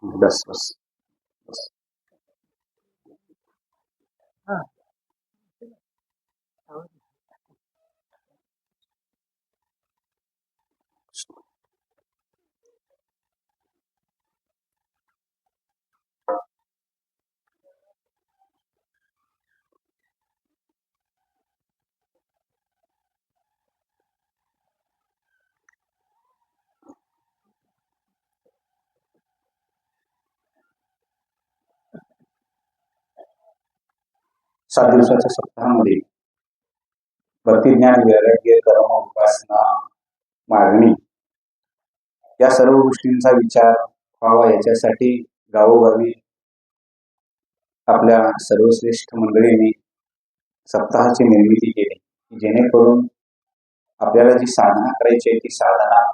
बस बस बस. सात दिवसाच्या सप्ताहामध्ये भक्तिज्ञान वैराग्य कर्म उपासना मागणी या सर्व गोष्टींचा विचार व्हावा याच्यासाठी गावोगावी आपल्या सर्वश्रेष्ठ मंडळींनी सप्ताहाची निर्मिती केली, जेणेकरून आपल्याला जी साधना करायची आहे ती साधना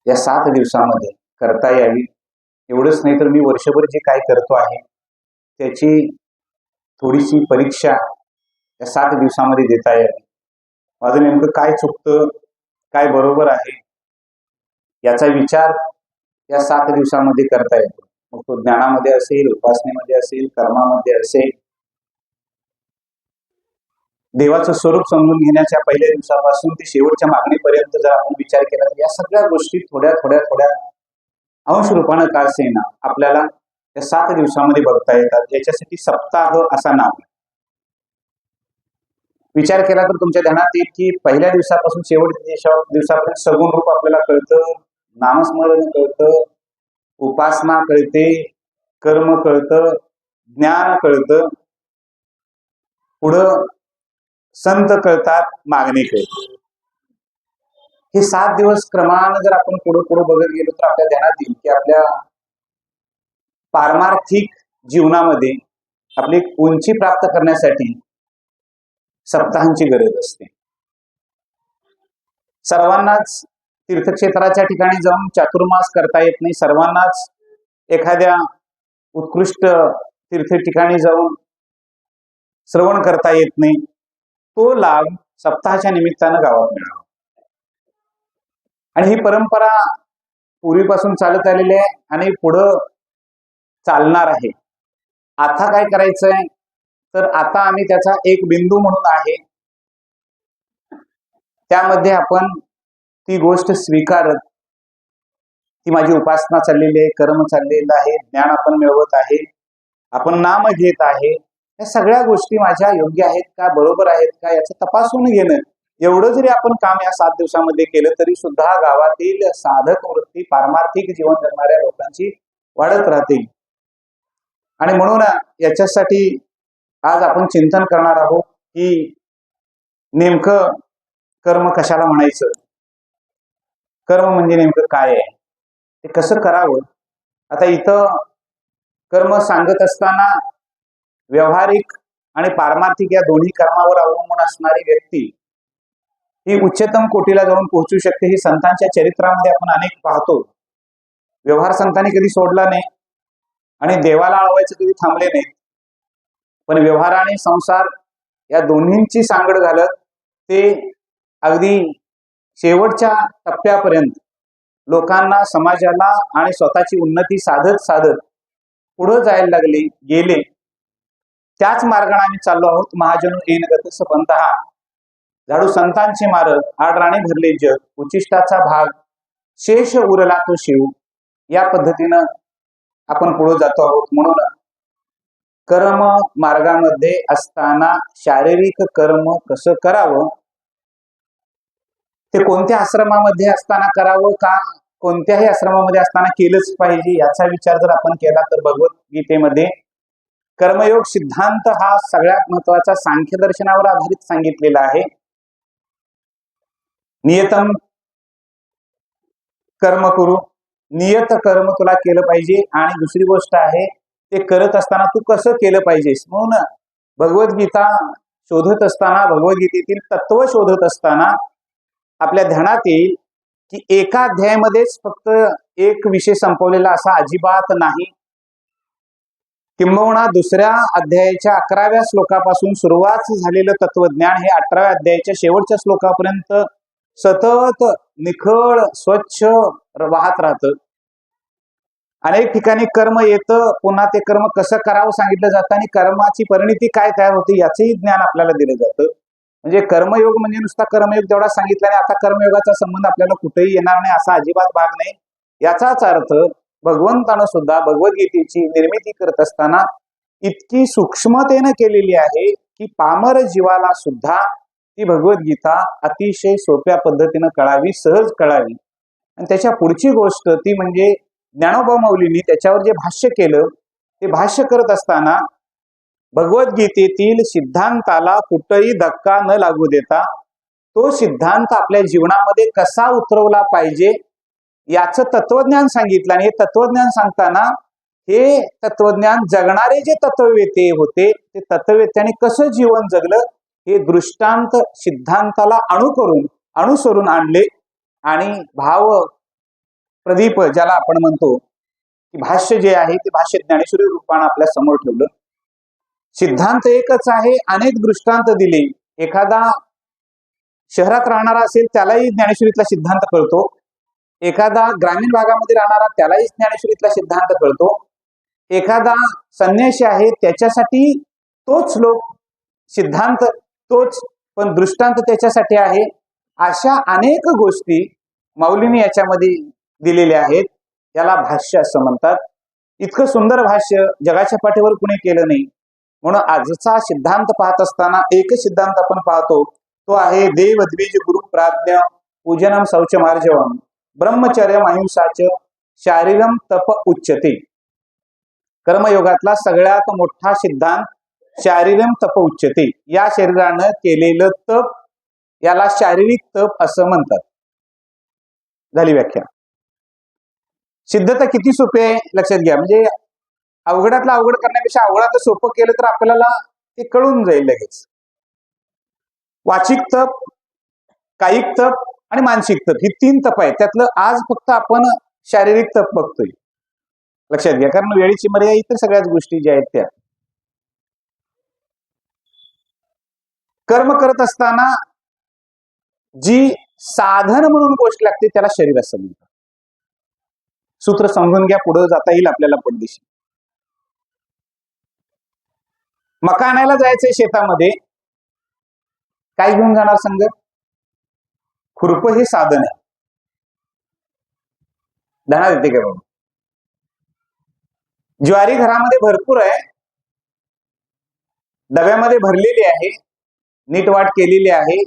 या 7 दिवसामध्ये करता यावी. एवढंच नाही तर मी वर्षभर जे काय करतो आहे त्याची थोडीशी परीक्षा या 7 दिवसामध्ये देता यावी. माझं नेमकं काय चुकतं, काय बरोबर आहे याचा विचार या 7 दिवसामध्ये करता येतो. मग तो ज्ञानामध्ये असेल, उपासनेमध्ये असेल, कर्मामध्ये असेल. देवाचं स्वरूप समजून घेण्याच्या पहिल्या दिवसापासून ते शेवटच्या मागणीपर्यंत जर आपण विचार केला तर या सगळ्या गोष्टी थोड्या थोड्या थोड्या अंश रूपानं का असेना आपल्याला या 7 दिवसामध्ये बघता येतात. याच्यासाठी सप्ताह असा नाव. विचार केला तर तुमच्या ध्यानात येईल की पहिल्या दिवसापासून शेवटच्या दिवसापर्यंत सगुण रूप आपल्याला कळतं, नामस्मरण कळतं, उपासना कळते, कर्म कळतं, ज्ञान कळतं, पुढं संत कळतात, मागणी कळते. हे 7 दिवस क्रमानं जर आपण पुढे पुढे बघत गेलो तर आपल्या ध्यानात येईल की आपल्या पारमार्थिक जीवनामध्ये आपली उंची प्राप्त करण्यासाठी सप्ताहांची गरज असते. सर्वांनाच तीर्थक्षेत्राच्या ठिकाणी जाऊन चातुर्मास करता येत नाही, सर्वांनाच एखाद्या उत्कृष्ट तीर्थ ठिकाणी जाऊन श्रवण करता येत नाही. तो लाभ सप्ताहाच्या निमित्तानं गावात मिळावा. आणि ही परंपरा पूर्वीपासून चालत आलेली आहे आणि पुढं चालणार आहे. आता काय करायचंय तर आता आम्ही त्याचा एक बिंदू म्हणून आहे, त्यामध्ये आपण ती गोष्ट स्वीकारत, ती माझी उपासना चाललेली आहे, कर्म चाललेलं आहे, ज्ञान आपण मिळवत आहे, आपण नाम घेत आहे, या सगळ्या गोष्टी माझ्या योग्य आहेत का, बरोबर आहेत का याचं तपासून घेणं. एवढं जरी आपण काम या 7 दिवसामध्ये केलं तरी सुद्धा गावातील साधक वृत्ती पारमार्थिक जीवन जगणाऱ्या लोकांची वाढत राहते. आणि म्हणून याच्यासाठी आज आपण चिंतन करणार आहोत की नेमकं कर्म कशाला म्हणायचं, कर्म म्हणजे नेमकं काय आहे, ते कसं करावं. आता इथं कर्म सांगत असताना व्यवहारिक आणि पारमार्थिक या दोन्ही कर्मावर अवलंबून असणारी व्यक्ती ही उच्चतम कोटीला जाऊन पोहोचू शकते. ही संतांच्या चरित्रामध्ये आपण अनेक पाहतो. व्यवहार संतांनी कधी सोडला नाही आणि देवाला आळवायचं कधी थांबले नाही, पण व्यवहार आणि संसार या दोन्हींची सांगड घालत ते अगदी शेवटच्या टप्प्यापर्यंत लोकांना, समाजाला आणि स्वतःची उन्नती साधत साधत पुढे जायला लागले, गेले. त्याच मार्गाने आम्ही चाललो आहोत. महाजन येन गतस पंतहा, झाडू संतांचे मार्ग, आडराणे भरले जग, उचिष्टाचा भाग शेष उरला तो शिव. या पद्धतीनं आपण पुढे जातो आहोत. म्हणून कर्म मार्गामध्ये असताना शारीरिक कर्म कसं करावं, ते कोणत्या आश्रमामध्ये असताना करावं का कोणत्याही आश्रमामध्ये असताना केलंच पाहिजे याचा विचार जर आपण केला तर भगवद्गीतेमध्ये कर्मयोग सिद्धांत हा सगळ्यात महत्वाचा सांख्य दर्शनावर आधारित सांगितलेला आहे. नियतम कर्म करू, नियत कर्म तुला केलं पाहिजे. आणि दुसरी गोष्ट आहे ते करत असताना तू कसं केलं पाहिजेस. म्हणून भगवद्गीता शोधत असताना, भगवद्गीतेतील तत्व शोधत असताना आपल्या ध्यानात येईल की एका अध्यायामध्येच फक्त एक विषय संपवलेला असा अजिबात नाही. किंबहुना दुसऱ्या अध्यायाच्या 11व्या श्लोकापासून सुरुवात झालेलं तत्वज्ञान हे 18व्या अध्यायाच्या शेवटच्या श्लोकापर्यंत सतत निखळ स्वच्छ वाहत राहतं. अनेक ठिकाणी कर्म येतं, पुन्हा ते कर्म कसं करावं सांगितलं जातं आणि कर्माची परिणिती काय तयार होते याचंही ज्ञान आपल्याला दिलं जातं. म्हणजे कर्मयोग म्हणजे नुसता कर्मयोग तेवढा सांगितला आणि आता कर्मयोगाचा संबंध आपल्याला कुठेही येणार नाही असा अजिबात भाग नाही. याचाच अर्थ भगवंतानं सुद्धा भगवद्गीतेची निर्मिती करत असताना इतकी सूक्ष्मतेनं केलेली आहे की पामर जीवाला सुद्धा ती भगवद्गीता अतिशय सोप्या पद्धतीनं कळावी, सहज कळावी. आणि त्याच्या पुढची गोष्ट ती म्हणजे ज्ञानोबा माऊलींनी त्याच्यावर जे भाष्य केलं ते भाष्य करत असताना भगवद्गीतेतील सिद्धांताला कुठेही धक्का न लागू देता तो सिद्धांत आपल्या जीवनामध्ये कसा उतरवला पाहिजे याचं तत्वज्ञान सांगितलं. आणि हे तत्वज्ञान सांगताना हे तत्वज्ञान जगणारे जे तत्ववेते होते ते तत्ववेत्याने कसं जीवन जगलं हे दृष्टांत सिद्धांताला अनुसरून आणले. आणि भाव प्रदीप ज्याला आपण म्हणतो की भाष्य जे आहे ते भाष्य ज्ञानेश्वरी रूपाने आपल्या समोर ठेवलं. सिद्धांत एकच आहे, अनेक दृष्टांत दिले. एखादा शहरात राहणारा असेल त्यालाही ज्ञानेश्वरीतला सिद्धांत कळतो, एखादा ग्रामीण भागामध्ये राहणारा त्यालाही ज्ञानेश्वरीतला सिद्धांत कळतो, एखादा संन्यासी आहे त्याच्यासाठी तोच श्लोक सिद्धांत तोच पण दृष्टांत त्याच्यासाठी आहे. अशा अनेक गोष्टी माऊलींनी याच्यामध्ये दिलेल्या आहेत. याला भाष्य असं म्हणतात. इतकं सुंदर भाष्य जगाच्या पाठीवर कुणी केलं नाही. म्हणून आजचा सिद्धांत पाहत असताना एकच सिद्धांत आपण पाहतो, तो आहे देव द्विज गुरु प्राज्ञ पूजनम शौचमार्जवम ब्रह्मचर्यम अहिंसाच शारीरम तप उच्चते. कर्मयोगातला सगळ्यात मोठा सिद्धांत शारीरम तप उच्चते. या शरीरानं केलेलं तप याला शारीरिक तप असं म्हणतात. झाली व्याख्या. सिद्धता किती सोपी आहे लक्षात घ्या. म्हणजे अवघडातला अवघड करण्यापेक्षा अवघडातलं सोपं केलं तर आपल्याला ते कळून जाईल लगेच. वाचिक तप, कायिक तप आणि मानसिक तप ही 3 तप आहेत. त्यातलं आज फक्त आपण शारीरिक तप बघतोय. लक्षात घ्या, कारण वेळेची मर्यादा इतर सगळ्याच गोष्टी ज्या आहेत त्या. कर्म करत असताना जी साधन म्हणून गोष्ट लागते त्याला शरीर असं म्हणतात. सूत्र समजून घ्या, पुढे जाता येईल आपल्याला पडदिशी. मका आणायला जायचंय शेतामध्ये, काय घेऊन जाणार संग? खुरप हे साधन आहे. धना देते का बाबा? ज्वारी घरामध्ये भरपूर आहे, डब्यामध्ये भरलेली आहे, नीट वाट केलेली आहे,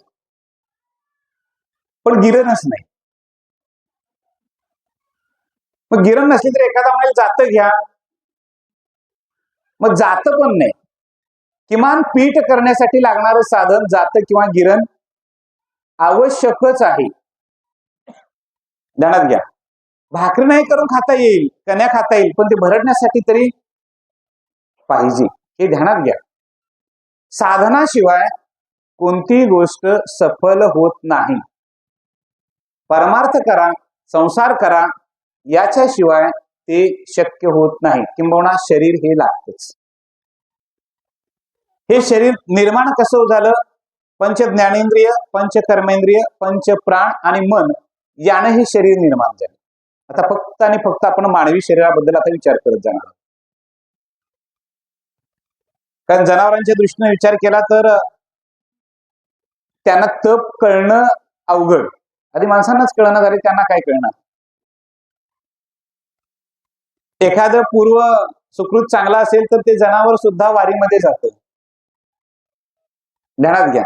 पण गिरणच नाही. मग गिरण नसली तर एखादा म्हणाल जातं घ्या, मग जातं पण नाही. किमान पीठ करण्यासाठी लागणारं साधन जातं किंवा गिरण आवश्यकच आहे. ध्यानात घ्या. भाकरी नाही करून खाता येईल, कण्या खाता येईल, पण ते भरडण्यासाठी तरी पाहिजे, हे ध्यानात घ्या. साधनाशिवाय कोणती गोष्ट सफल होत नाही. परमार्थ करा, संसार करा, याच्याशिवाय ते शक्य होत नाही. किंबहुना शरीर हे लागतच. हे शरीर निर्माण कसं झालं? पंच ज्ञानेंद्रिय, पंच कर्मेंद्रिय, पंच प्राण आणि मन याने हे शरीर निर्माण झाले. आता फक्त आणि फक्त आपण मानवी शरीराबद्दल आता विचार करत जाणार. कारण जनावरांच्या दृष्टीने विचार केला तर त्यांना तप कळणं अवघड. आधी माणसांनाच कळणं झाले, त्यांना काय कळणार? एखादं पूर्व सुकृत चांगला असेल तर ते जनावर सुद्धा वारीमध्ये जातं. ध्यानात घ्या.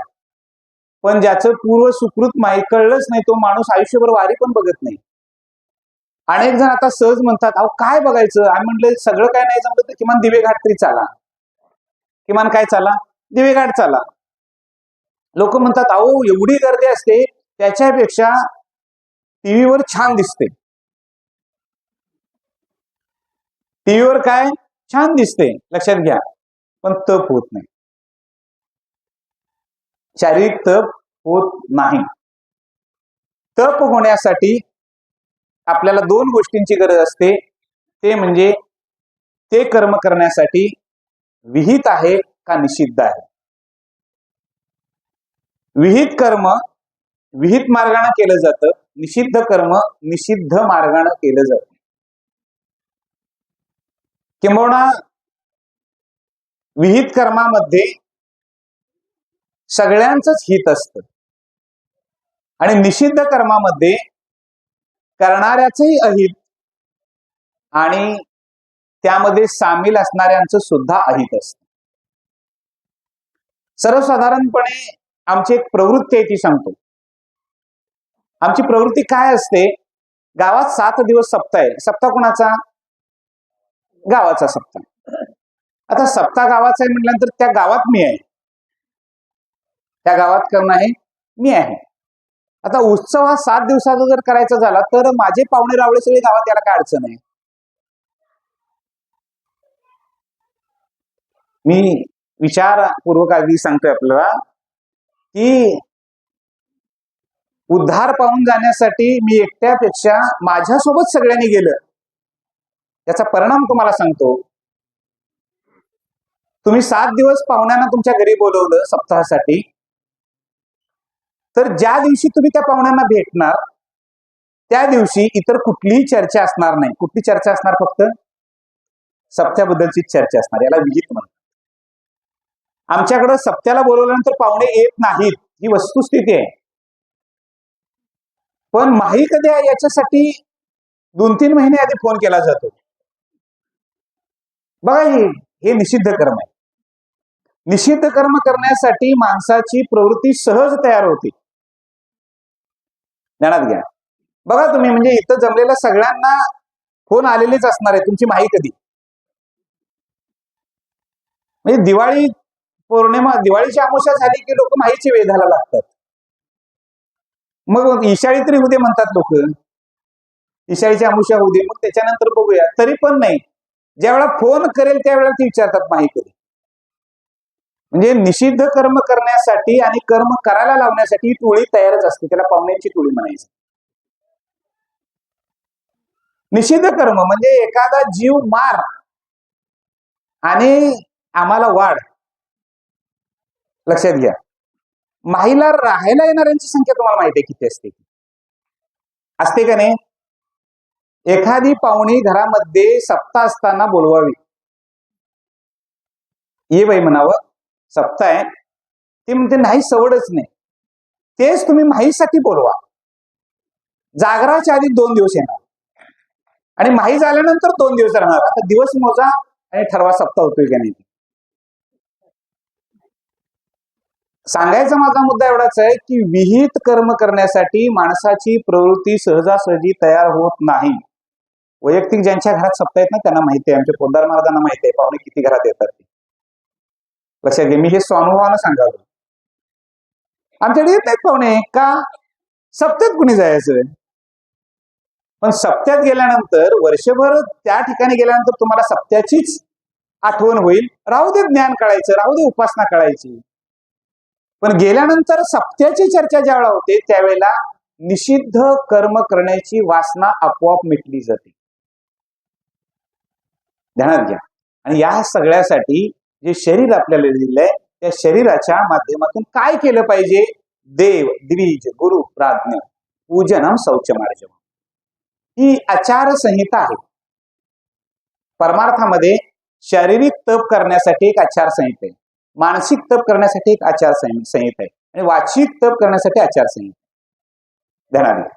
पण ज्याचं पूर्व सुकृत माहीत कळलंच नाही तो माणूस आयुष्यभर वारी पण बघत नाही. अनेक जण आता सहज म्हणतात, अहो काय बघायचं? आम्ही म्हटलं सगळं काय नाही जमलं तर किमान दिवेघाट तरी चाला. किमान काय चाला? दिवेघाट चाला. लोक म्हणतात, अहो एवढी गर्दी असते, त्याच्यापेक्षा टीव्हीवर छान दिसते. टीव्हीवर काय छान दिसते, लक्षात घ्या, पण तप होत नाही. शारीरिक तप होत नाही. तप होण्यासाठी आपल्याला 2 गोष्टींची गरज असते. ते म्हणजे ते कर्म करण्यासाठी विहित आहे का निषिद्ध आहे. विहित कर्म विहित मार्गाने केलं जातं, निषिद्ध कर्म निषिद्ध मार्गाने केलं जातं. किंबहुना विहित कर्मामध्ये सगळ्यांचंच हित असतं आणि निषिद्ध कर्मामध्ये करणाऱ्याचंही अहित आणि त्यामध्ये सामील असणाऱ्यांचं सुद्धा अहित असतं. सर्वसाधारणपणे आमची एक प्रवृत्ती आहे ती सांगतो. आमची प्रवृत्ती काय असते? गावात 7 दिवस सप्ताह आहे. सप्ताह कोणाचा? गावाचा सप्ताह. आता सप्ताह गावाचा आहे म्हटल्यानंतर त्या गावात मी आहे, त्या गावात कोण आहे? मी आहे. आता उत्सव हा 7 दिवसाचा जर करायचा झाला तर माझे पाहुणे रावळे सगळे गावात याला काय अडचण आहे? मी विचारपूर्वक अगदी सांगतोय आपल्याला की उद्धार पाहून जाण्यासाठी मी एकट्यापेक्षा माझ्यासोबत सगळ्यांनी गेलं, त्याचा परिणाम तुम्हाला सांगतो. तुम्ही 7 दिवस पाहुण्यांना तुमच्या घरी बोलवलं सप्ताहासाठी, तर ज्या दिवशी तुम्ही त्या पाहुण्यांना भेटणार त्या दिवशी इतर कुठलीही चर्चा असणार नाही. कुठली चर्चा असणार? फक्त सप्त्याबद्दलची चर्चा असणार. याला विहित म्हणतात. आमच्याकडे सप्त्याला बोलवल्यानंतर पाहुणे येत नाहीत, ही वस्तुस्थिती आहे. पण माही कधी आहे याच्यासाठी 2-3 महिने आधी फोन केला जातो. बघा, हे निषिद्ध कर्म आहे. निषिद्ध कर्म करण्यासाठी माणसाची प्रवृत्ती सहज तयार होते. ध्यानात घ्या. बघा तुम्ही, म्हणजे इथं जमलेल्या सगळ्यांना फोन आलेलेच असणार आहे, तुमची माही कधी. म्हणजे दिवाळी पौर्णिमा, दिवाळीची अमावस्या झाली की लोक माहीची वेधाला लागतात. मग ईशाळी तरी होऊ दे म्हणतात लोक, ईशाळीची अमावस्या होऊ दे, मग त्याच्यानंतर बघूया. तरी पण नाही, ज्यावेळेला फोन करेल त्यावेळेला ती विचारतात माही कधी. म्हणजे निषिद्ध कर्म करण्यासाठी आणि कर्म करायला लावण्यासाठी ही टोळी तयारच असते. त्याला पाहुण्यांची टोळी म्हणायची. निषिद्ध कर्म म्हणजे एखादा जीव मार आणि आम्हाला वाढ. लक्षात घ्या, माहीला राहायला येणाऱ्यांची संख्या तुम्हाला माहिती आहे किती असते? असते का नाही? एखादी पाहुणी घरामध्ये सप्ताह असताना बोलवावी. ये बाई म्हणावं, सप्ताह आहे. ती म्हणते नाही, सवडच नाही. तेच तुम्ही माहीसाठी बोलवा. जागराच्या आधी 2 दिवस येणार आणि माही झाल्यानंतर 2 दिवस राहणार. आता दिवस मोजा आणि ठरवा सप्ताह होतोय का नाही. सांगायचा माझा मुद्दा एवढाच आहे की विहित कर्म करण्यासाठी माणसाची प्रवृत्ती सहजासहजी तयार होत नाही. वैयक्तिक ज्यांच्या घरात सप्ताह आहेत ना त्यांना माहिती आहे, आमच्या पोद्दार महाराजांना माहिती आहे पाहुणे किती घरात येतात ते. लक्षात घे, मी हे स्वानुभवानं सांगावं. आमच्याकडे येत नाहीत पाहुणे का? सप्त्यात कुणी जायचं? पण सप्त्यात गेल्यानंतर वर्षभर त्या ठिकाणी गेल्यानंतर तुम्हाला सप्त्याचीच आठवण होईल. राहू दे ज्ञान कळायचं, राहू दे उपासना कळायची, पण गेल्यानंतर सप्त्याची चर्चा ज्यावेळेला होते त्यावेळेला निषिद्ध कर्म करण्याची वासना आपोआप मिटली जाते. ध्यानात घ्या. आणि या सगळ्यासाठी जे शरीर आपल्याला दिलंय त्या शरीराच्या माध्यमातून काय केलं पाहिजे? देव, द्विज, गुरु, प्राज्ञ, पूजनम, शौचमार्जनम, ही आचारसंहिता आहे. परमार्थामध्ये शारीरिक तप करण्यासाठी एक आचारसंहिता आहे, मानसिक तप करण्यासाठी एक आचारसंहिता आहे आणि वाचिक तप करण्यासाठी आचारसंहिता. ध्यानात घ्या.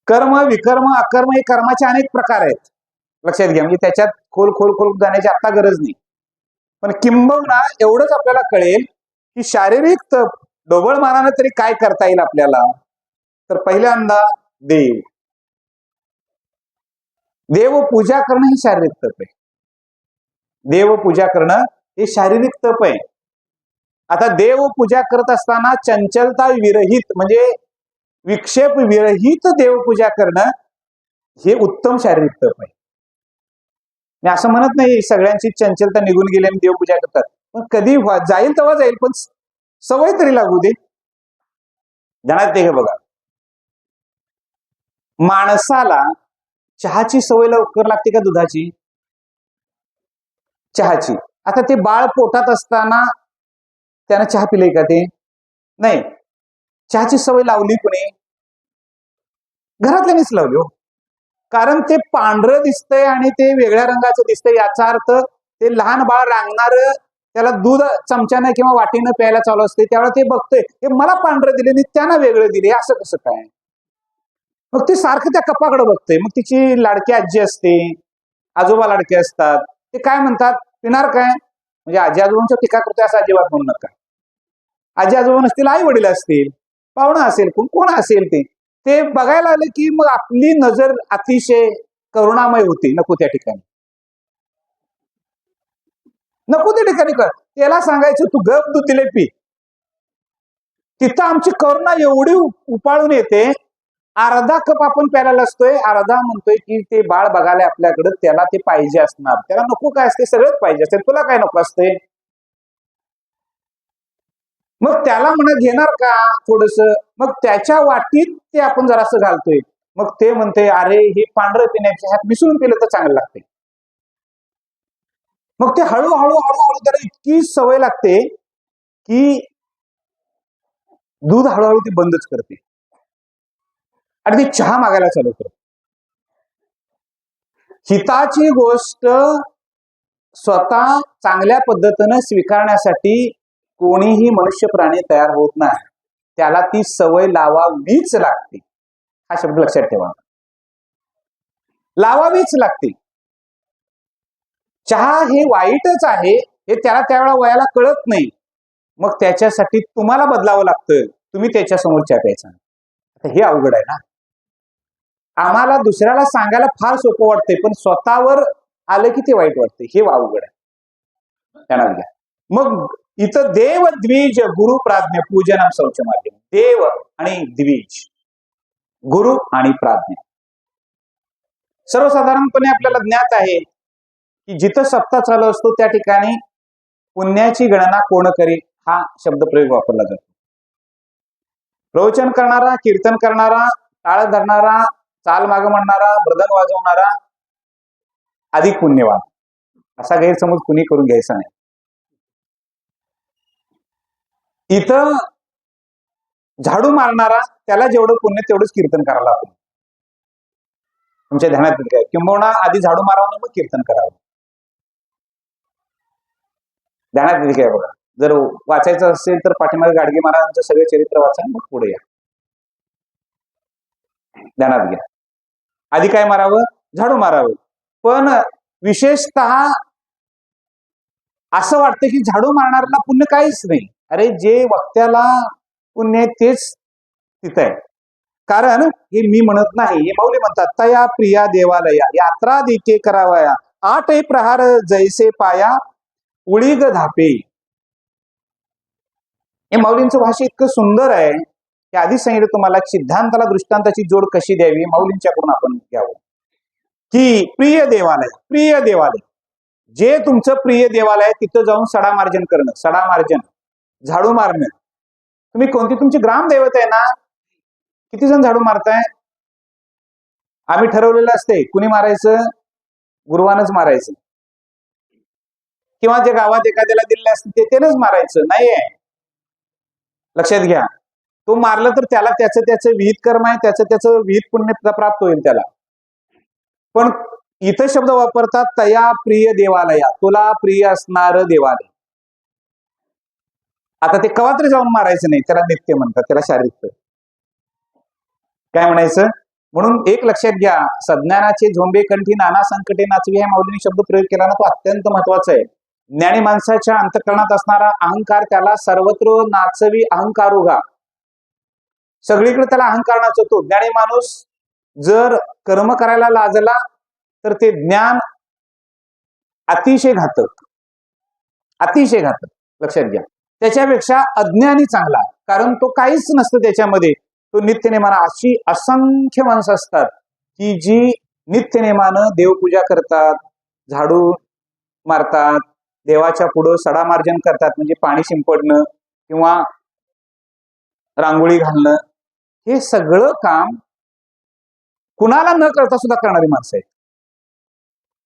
कर्म, विकर्म, अकर्म हे कर्माचे अनेक प्रकार आहेत. लक्षात घ्या. म्हणजे त्याच्यात खोल जाण्याची आता गरज नाही, पण किंबहुना एवढंच आपल्याला कळेल की शारीरिक तप ढोबळमानाने तरी काय करता येईल आपल्याला. तर पहिल्यांदा देव पूजा करणं ही शारीरिक तप आहे. देव पूजा करणं हे शारीरिक तप आहे. आता देव पूजा करत असताना चंचलता विरहित म्हणजे विक्षेप विरहित देवपूजा करणं हे उत्तम शारीरिक तप आहे. मी असं म्हणत नाही सगळ्यांची चंचलता निघून गेली आणि देवपूजा करतात, पण कधी जाईल तेव्हा जाईल, पण सवय तरी लागू दे. ध्यानात ते बघा, माणसाला चहाची सवय लवकर लागते का दुधाची? चहाची. आता ते बाळ पोटात असताना त्यानं चहा पिलंय का? ते नाही. चहाची सवय लावली कोणी? घरातल्यानीच लावली हो. कारण ते पांढरं दिसतंय आणि ते वेगळ्या रंगाचं दिसतंय, याचा अर्थ ते लहान बाळ रांगणार, त्याला दूध चमच्यानं किंवा वाटीनं प्यायला चालू असते, त्यावेळेला ते बघतोय हे मला पांढरं दिले आणि त्यांना वेगळं दिले, असं कसं काय. मग ते सारखं त्या कपाकडे बघतोय. मग तिची लाडकी आजी असते, आजोबा लाडके असतात, ते काय म्हणतात, पिणार काय, म्हणजे आजी आजोबांच्या टीका करतोय असं अजिबात म्हणू नका. आजी आजोबा नसतील, आई वडील असतील, पाहुणं असेल, कोण असेल ते बघायला आले की मग आपली नजर अतिशय करुणामय होती. नको त्या ठिकाणी, नको त्या ठिकाणी कर, त्याला सांगायचं तू गप दूध दिले पी. तिथं आमची करुणा एवढी उपाळून येते, अर्धा कप आपण प्यायला असतोय, अर्धा म्हणतोय की ते बाळ बघायला आपल्याकडे, त्याला ते पाहिजे असणार, त्याला नको काय असते, सगळंच पाहिजे असते, तुला काय नको असते. मग त्याला म्हणत घेणार का थोडस, मग त्याच्या वाटीत ते आपण जरासं घालतोय, मग ते म्हणते अरे हे पांढरं पिण्याच्या ह्यात मिसळून पिलं तर चांगलं लागते. मग ते हळूहळू हळूहळू त्याला इतकी सवय लागते की दूध हळूहळू ती बंदच करते आणि ती चहा मागायला चालू करते. हिताची गोष्ट स्वतः चांगल्या पद्धतीनं स्वीकारण्यासाठी कोणीही मनुष्य प्राणी तयार होत नाही, त्याला ती सवय लावावीच लागते. हा शब्द लक्षात ठेवा, लावावीच लागते. चहा हे वाईटच आहे हे त्याला त्यावेळेला वयाला कळत नाही, मग त्याच्यासाठी तुम्हाला बदलावं लागतं, तुम्ही त्याच्या समोर चहा प्यायचा. हे अवघड आहे ना. आम्हाला दुसऱ्याला सांगायला फार सोपं वाटतंय, पण स्वतःवर आलं की ते वाईट वाटते, हे अवघड आहे. त्यांना घ्या. मग इथं देव द्विज गुरु प्राज्ञ पूजनम शौचमार्जनम, देव आणि द्विज, गुरु आणि प्राज्ञ. सर्वसाधारणपणे आपल्याला ज्ञात आहे की जिथं सप्ताह चालू असतो त्या ठिकाणी पुण्याची गणना कोण करी हा शब्दप्रयोग वापरला जातो. प्रवचन करणारा, कीर्तन करणारा, टाळ धरणारा, चाल माग म्हणणारा, मृदंग वाजवणारा अधिक पुण्यवान, असा गैरसमज कुणी करून घ्यायचा नाही. इथं झाडू मारणारा त्याला जेवढं पुण्य तेवढंच कीर्तन करायला आपण तुमच्या ध्यानात येईल काय, किंबहुना आधी झाडू मारावं मग कीर्तन करावं. ध्यानात येईल काय बघा. जर वाचायचं असेल तर पाठीमागे गाडगे महाराजांचं सगळे चरित्र वाचा, मग पुढे या. ध्यानात घ्या, आधी काय मारावं, झाडू मारावं. पण विशेषतः असं वाटतं की झाडू मारणाऱ्याला पुण्य काहीच नाही. अरे जे वक्त्याला पुण्य आहे तेच तिथं आहे. कारण हे मी म्हणत नाही, हे माऊली म्हणतात, तया प्रिया देवालया यात्रा दिके करावया, 8 प्रहार जैसे पाया उळीग धापे. हे माऊलींचं भाषा इतकं सुंदर आहे की आधीच सांगितलं तुम्हाला, सिद्धांताला दृष्टांताची जोड कशी द्यावी माऊलींच्याकडून आपण घ्यावं. की प्रिय देवालय, प्रिय देवालय, जे तुमचं प्रिय देवालय आहे तिथं जाऊन सडा मार्जन करणं, सडा मार्जन, झाडू मारणं. तुम्ही कोणती तुमची ग्रामदैवत आहे ना, किती जण झाडू मारताय. आम्ही ठरवलेलं असते कुणी मारायचं, गुरुवानच मारायचं, किंवा जे गावात एखाद्याला दिलेलं असते त्यानंच मारायचं नाहीये. लक्षात घ्या, तो मारलं तर त्याला त्याचं विहित कर्म आहे, त्याचं विहित पुण्य प्राप्त होईल त्याला. पण इथं शब्द वापरतात तया प्रिय देवालया, तुला प्रिय असणार देवालय. आता ते कवा तरी जाऊन मारायचं नाही, त्याला नित्य म्हणतात, त्याला शारीरिक काय म्हणायचं. म्हणून एक लक्षात घ्या, सज्ञानाचे झोंबे कंठी नाना संकटे नाचवी हे माऊलीने शब्द प्रयोग केला ना, तो अत्यंत महत्वाचा आहे. ज्ञानी माणसाच्या अंतःकरणात असणारा अहंकार त्याला सर्वत्र नाचवी अहंकारोगा, सगळीकडे त्याला अहंकार नाचवतो. ज्ञानी माणूस जर कर्म करायला लाजला तर ते ज्ञान अतिशय घातक, अतिशय घातक. लक्षात घ्या, त्याच्यापेक्षा अज्ञानी चांगला, कारण तो काहीच नसतं त्याच्यामध्ये, तो नित्यनेमानं. अशी असंख्य माणसं असतात की जी नित्यनेमानं देवपूजा करतात, झाडू मारतात, देवाच्या पुढं सडा मार्जन करतात, म्हणजे पाणी शिंपडणं किंवा रांगोळी घालणं, हे सगळं काम कुणाला न करता सुद्धा करणारी माणसं आहेत.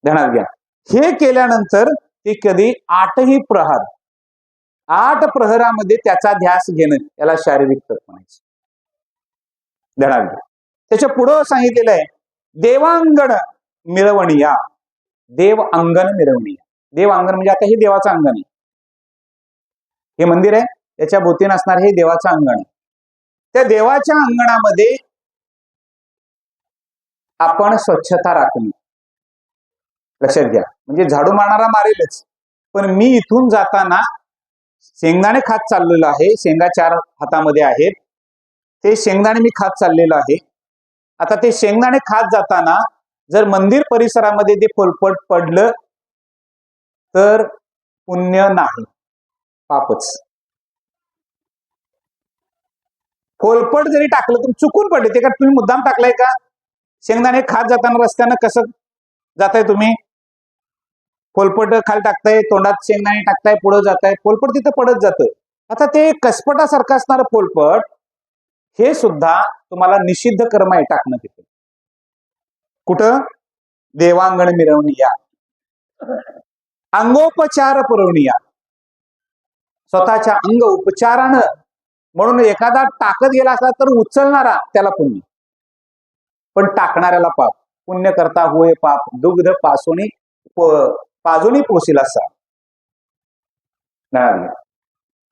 ध्यानात घ्या, हे केल्यानंतर ते कधी 8ही प्रहार, 8 प्रहरामध्ये त्याचा ध्यास घेणं, याला शारीरिक तप म्हणायचं. ध्यानात घ्या. त्याच्या पुढं सांगितलेलं आहे देवांगण मिरवणिया, देव अंगण मिरवणिया. देव अंगण म्हणजे आता हे देवाचं अंगण आहे, हे मंदिर आहे, त्याच्या भोवतीने असणार हे देवाचं अंगण आहे. त्या देवाच्या अंगणामध्ये आपण स्वच्छता राखली. लक्षात घ्या, म्हणजे झाडू मारणारा मारेलच, पण मी इथून जाताना शेंगदाणे खात चाललेलो आहे. शेंगा 4 हातामध्ये आहेत, ते शेंगदाणे मी खात चाललेलो आहे. आता ते शेंगदाणे खात जाताना जर मंदिर परिसरामध्ये ते फोलपट पडलं तर पुण्य नाही, पापच. फोलपट जरी टाकलं तर चुकून पडले, ते का तुम्ही मुद्दाम टाकलाय का? शेंगदाणे खात जाताना रस्त्यानं कसं जाताय तुम्ही? फोलपट खाली टाकताय, तोंडात शेंगदाणे टाकताय, पुढे जाताय, फोलपट तिथं पडत जातं. आता ते कसपटासारखं असणारं फोलपट हे सुद्धा तुम्हाला निषिद्ध कर्म आहे टाकणं तिथे. कुठं? देवांगण मिरवणिया, अंगोपचार पुरवणिया, स्वतःच्या अंग उपचारानं. म्हणून एखादा टाकत गेला असला तर उचलणारा त्याला पुण्य, पण टाकणाऱ्याला पाप. पुण्य करता होय पाप, दुग्ध पासोनी पाजोनी पोसिल असा.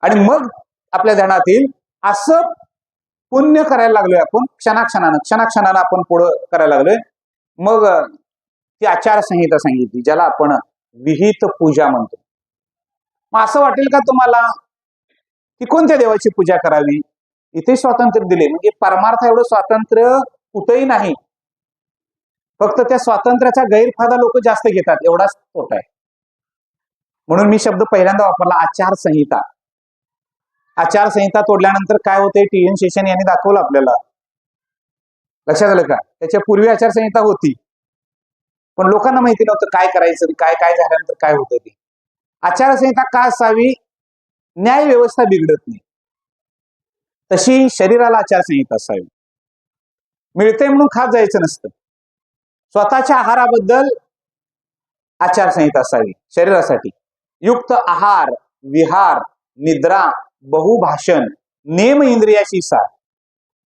आणि मग आपल्या ध्यानात येईल असं पुण्य करायला लागलोय आपण, क्षणाक्षणानं आपण पुढं करायला लागलोय. मग ती आचारसंहिता सांगितली, ज्याला आपण विहित पूजा म्हणतो. मग असं वाटेल का तुम्हाला की कोणत्या देवाची पूजा करावी? इथे स्वातंत्र्य दिले, म्हणजे परमार्थ एवढं स्वातंत्र्य कुठेही नाही. फक्त त्या स्वातंत्र्याचा गैरफायदा लोक जास्त घेतात, एवढाच तोटा आहे. म्हणून मी शब्द पहिल्यांदा वापरला, आचारसंहिता. आचारसंहिता तोडल्यानंतर काय होते? टी.एन. शेषन यांनी दाखवलं आपल्याला. लक्षात आलं का? त्याच्या पूर्वी आचारसंहिता होती, पण लोकांना माहिती नव्हतं काय करायचं, काय काय झाल्यानंतर काय होतं ते. आचारसंहिता का असावी? न्याय व्यवस्था बिघडत नाही, तशी शरीराला आचारसंहिता असावी. मिळते म्हणून खात जायचं नसतं. स्वतःच्या आहाराबद्दल आचारसंहिता असावी शरीरासाठी. युक्त आहार, विहार, निद्रा, बहुभाषण, नेम इंद्रियाची साथ,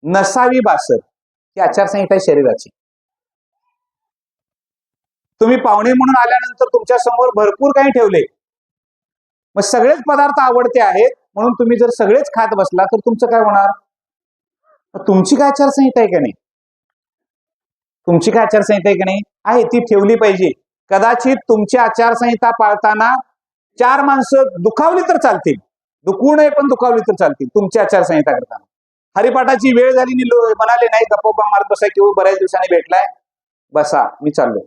नसावी बासर, ही आचारसंहिता आहे शरीराची. तुम्ही पाहुणे म्हणून आल्यानंतर तुमच्या समोर भरपूर काही ठेवले, मग सगळेच पदार्थ आवडते आहेत म्हणून तुम्ही जर सगळेच खात बसला तर तुमचं काय होणार? तुमची काय आचारसंहिता आहे का नाही? तुमची काय आचारसंहिता आहे का नाही? आहे, ती ठेवली पाहिजे. कदाचित तुमची आचारसंहिता पाळताना 4 माणसं दुखावली तर चालतील, दुखवू नये पण दुखावली तर चालतील तुमची आचारसंहिता करताना. हरिपाठाची वेळ झाली, म्हणाले नाही गप्पा मारत बसा, किंवा बऱ्याच दिवसांनी भेटलाय, बसा मी चाललो.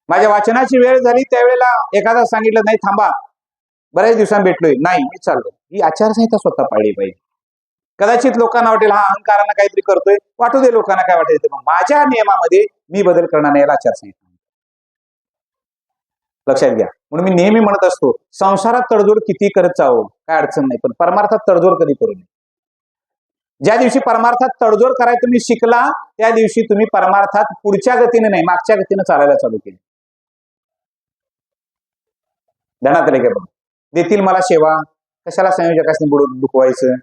माझ्या वाचनाची वेळ झाली त्यावेळेला एखादा सांगितलं नाही थांबा बऱ्याच दिवसांनी भेटलोय, नाही मी चाललो. ही आचारसंहिता स्वतः पाळली पाहिजे. कदाचित लोकांना वाटेल हा अहंकारानं काहीतरी करतोय, वाटू दे लोकांना काय वाटायचं, पण माझ्या नियमामध्ये मी बदल करणार नाही, याला आचारसंहिता. लक्षात घ्या. म्हणून मी नेहमी म्हणत असतो, संसारात तडजोड किती करत जावं काय अडचण नाही, पण परमार्थात तडजोड कधी करू नये. ज्या दिवशी परमार्थात तडजोड करायला तुम्ही शिकला त्या दिवशी तुम्ही परमार्थात पुढच्या गतीने नाही मागच्या गतीने चालायला चालू केली. ध्यानात आले का? देतील मला सेवा, कशाला संयोजकांनी बुडून दुखवायचं?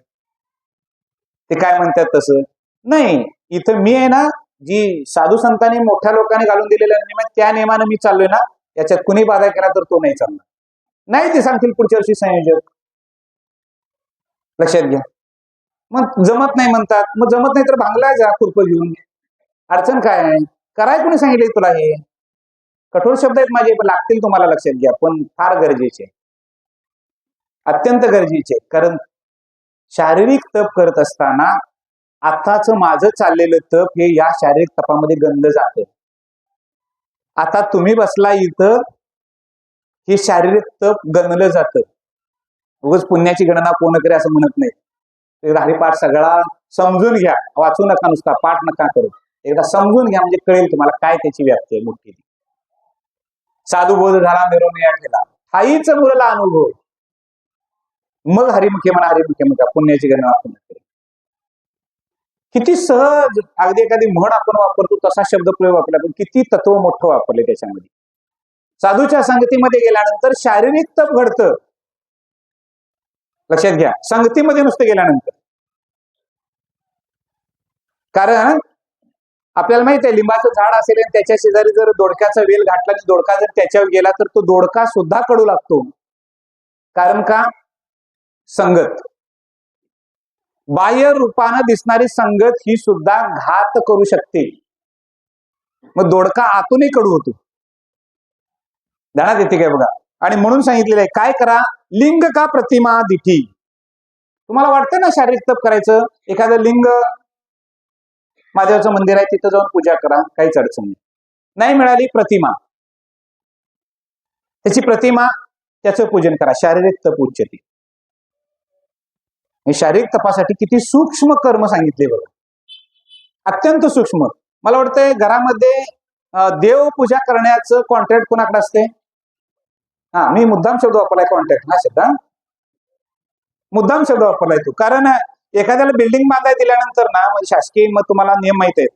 ते काय म्हणतात तसं नाही. इथं मी आहे ना, जी साधू संतांनी मोठ्या लोकांनी घालून दिलेल्या नियम त्या नियमाने मी चाललोय ना, याच्यात कुणी बाधा केला तर तो नाही चालणार. नाही ते सांगतील पुढच्या वर्षी संयोजक. लक्षात घ्या. मग जमत नाही म्हणतात, मग जमत नाही तर भांगला जा खुरप घेऊन, अडचण काय आहे? कराय कोणी सांगितले तुला? हे कठोर शब्द आहेत माझे, पण लागतील तुम्हाला, लक्षात घ्या. पण फार गरजेचे, अत्यंत गरजेचे. कारण शारीरिक तप करत असताना आताच माझं चाललेलं तप हे या शारीरिक तपामध्ये गंध जातं. आता तुम्ही बसला इथं, हे शारीरिक तप गणलं जातं. उगाच पुण्याची गणना कोण करे असं म्हणत नाही. हरिपाठ सगळा समजून घ्या, वाचू नका, नुसता पाठ नका करू, एकदा समजून घ्या म्हणजे कळेल तुम्हाला काय त्याची व्याप्ती आहे मोठी. साधू बोध झाला, मिरवणूक केला, हाईच मुलाला अनुभव. मग हरिमुखे म्हणा, हरिमुखे म्हणा, पुण्याची गणना आपण करेल. किती सहज, अगदी एखादी म्हण आपण वापरतो तसा शब्द प्रयोग वापरला, पण किती तत्व मोठं वापरले त्याच्यामध्ये. साधूच्या संगतीमध्ये गेल्यानंतर शारीरिक तप घडतं. लक्षात घ्या, संगतीमध्ये नुसतं गेल्यानंतर. कारण आपल्याला माहित आहे लिंबाचं झाड असेल आणि त्याच्या शेजारी जर दोडक्याचा वेल घातला आणि दोडका जर त्याच्यावर गेला तर तो दोडका सुद्धा कडू लागतो. कारण का? संगत. बाह्य रूपानं दिसणारी संगत ही सुद्धा घात करू शकते. मग दोडका आतूनही कडू होतो. ध्यानात येते काय बघा. आणि म्हणून सांगितलेलं आहे काय करा, लिंग का प्रतिमा दिठी. तुम्हाला वाटतं ना शारीरिक तप करायचं, एखादं लिंग महादेवाचं मंदिर आहे तिथं जाऊन पूजा करा, काहीच अडचण नाही. नाही मिळाली प्रतिमा, त्याची प्रतिमा, त्याचं पूजन करा. शारीरिक तप उच्चते. शारीरिक तपासाठी किती सूक्ष्म कर्म सांगितले बघा, अत्यंत सूक्ष्म. मला वाटतंय घरामध्ये देवपूजा करण्याचं कॉन्ट्रॅक्ट कोणाकडे असते? मी मुद्दाम शब्द वापरलाय कॉन्ट्रॅक्ट, हा शब्द मुद्दाम शब्द वापरलाय तो. कारण एखाद्याला बिल्डिंग बांधायला दिल्यानंतर ना, म्हणजे शासकीय मग तुम्हाला नियम माहित आहेत.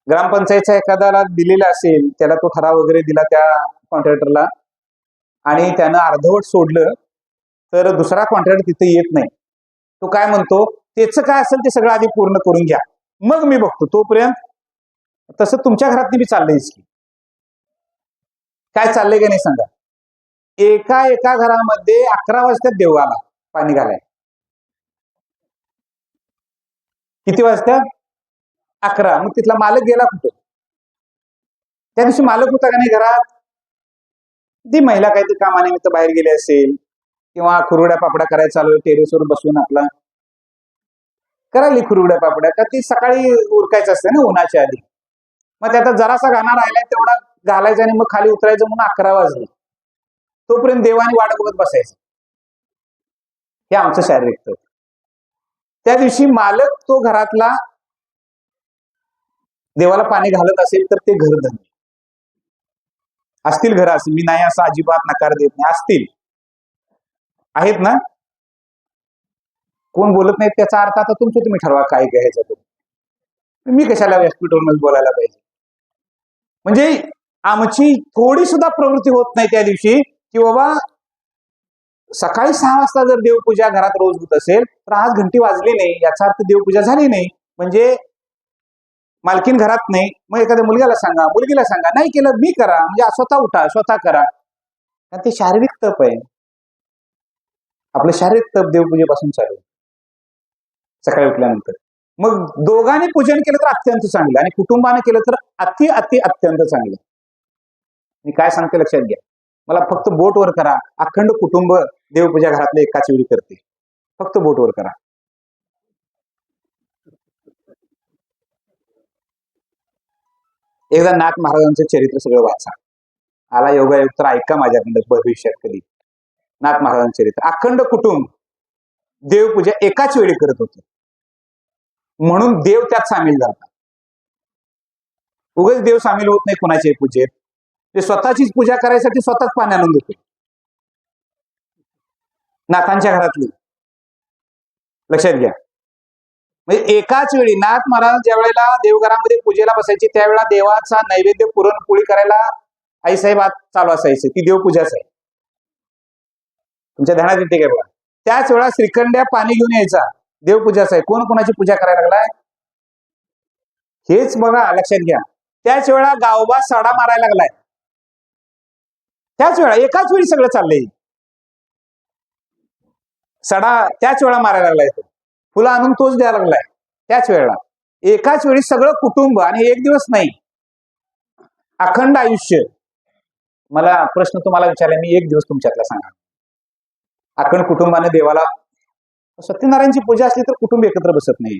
ग्रामपंचायतचा एखाद्याला दिलेला असेल, त्याला तो ठराव वगैरे दिला त्या कॉन्ट्रॅक्टरला आणि त्यानं अर्धवट सोडलं तर दुसरा कॉन्ट्रॅक्टर तिथे येत नाही. तो काय म्हणतो, त्याचं काय असेल ते सगळं आधी पूर्ण करून घ्या, मग मी बघतो. तोपर्यंत तसं तुमच्या घरात बी चाललंयच की. काय चाललंय का नाही सांगा. एका घरामध्ये 11 वाजता देव आला पाणी घालाय. किती वाजता? 11. मग तिथला मालक गेला कुठं? त्या दिवशी मालक होता का नाही घरात? ती महिला काहीतरी कामानिमित्त बाहेर गेली असेल किंवा कुरवड्या पापड्या करायला चालू टेरेसवर बसून आपला करायली कुरवड्या पापड्या, का ती सकाळी उरकायचं असते ना उन्हाच्या आधी. मग त्याचा जरासा गाणा राहिलाय तेवढा घालायचा आणि मग खाली उतरायचं म्हणून 11 वाजले. तोपर्यंत देवाने वाट बघत बसायचं. हे आमचं शारीरिक तप. त्या दिवशी मालक तो घरातला देवाला पाणी घालत असेल तर ते घर धन्य. असतील घर असेल, मी नाही असं अजिबात नकार देत नाही, असतील, आहेत ना. कोण बोलत नाही त्याचा अर्थ आता तुम्ही ठरवा काय घ्यायचं. मी कशाला व्यासपीठावर बोलायला पाहिजे. म्हणजे आमची थोडी सुद्धा प्रवृत्ती होत नाही त्या दिवशी की बाबा सकाळी 6 वाजता जर देवपूजा घरात रोज होत असेल तर आज घंटी वाजली नाही याचा अर्थ देवपूजा झाली नाही. म्हणजे मालकीन घरात नाही, मग एखाद्या मुलग्याला सांगा, मुलगीला सांगा, नाही केलं मी करा, म्हणजे स्वतः उठा, स्वतः करा. ते शारीरिक तप आहे. आपलं शारीरिक तप देवपूजेपासून चालू सकाळी उठल्यानंतर. मग दोघांनी पूजन केलं तर अत्यंत चांगलं आणि कुटुंबाने केलं तर अति अति अत्यंत चांगलं. मी काय सांगते लक्षात घ्या. मला फक्त बोटवर करा, अखंड कुटुंब देवपूजा घरातले एकाच वेळी करते. फक्त बोटवर करा. एकदा नाथ महाराजांचं चरित्र सगळं वाचा. आला योगायोग तर ऐका माझ्याकडं भविष्यात कधी. नाथ महाराजांचं चरित्र, अखंड कुटुंब देवपूजा एकाच वेळी करत होते, म्हणून देव त्यात सामील झाला. उगाच देव सामील होत नाही कोणाच्याही पूजेत. ते स्वतःचीच पूजा करायसाठी स्वतःच पाणी आणून देतो नाथांच्या घरातली. लक्षात घ्या. म्हणजे एकाच वेळी नाथ महाराज ज्या वेळेला देवघरामध्ये पूजेला बसायची त्यावेळेला देवाचा नैवेद्य पुरणपोळी करायला आईसाहेब आज चालू असायचे. ती देवपूजाच आहे. तुमच्या ध्यानात येते काय बघा. त्याच वेळा श्रीखंड्या पाणी घेऊन यायचा, देवपूजाच आहे. कोण कोणाची पूजा करायला लागलाय हेच बघा, लक्षात घ्या. त्याच वेळा गावबा सडा मारायला लागलाय. त्याच वेळा एकाच वेळी सगळं चाललंय. सडा त्याच वेळा मारायला लागलाय. तो फुलं आणून तोच द्यायला लागलाय त्याच वेळेला. एकाच वेळी सगळं कुटुंब, आणि एक दिवस नाही, अखंड आयुष्य. मला प्रश्न तुम्हाला विचारला, मी एक दिवस तुमच्यातला सांगा. अखंड कुटुंबाने देवाला, सत्यनारायणची पूजा असली तर कुटुंब एकत्र बसत नाही.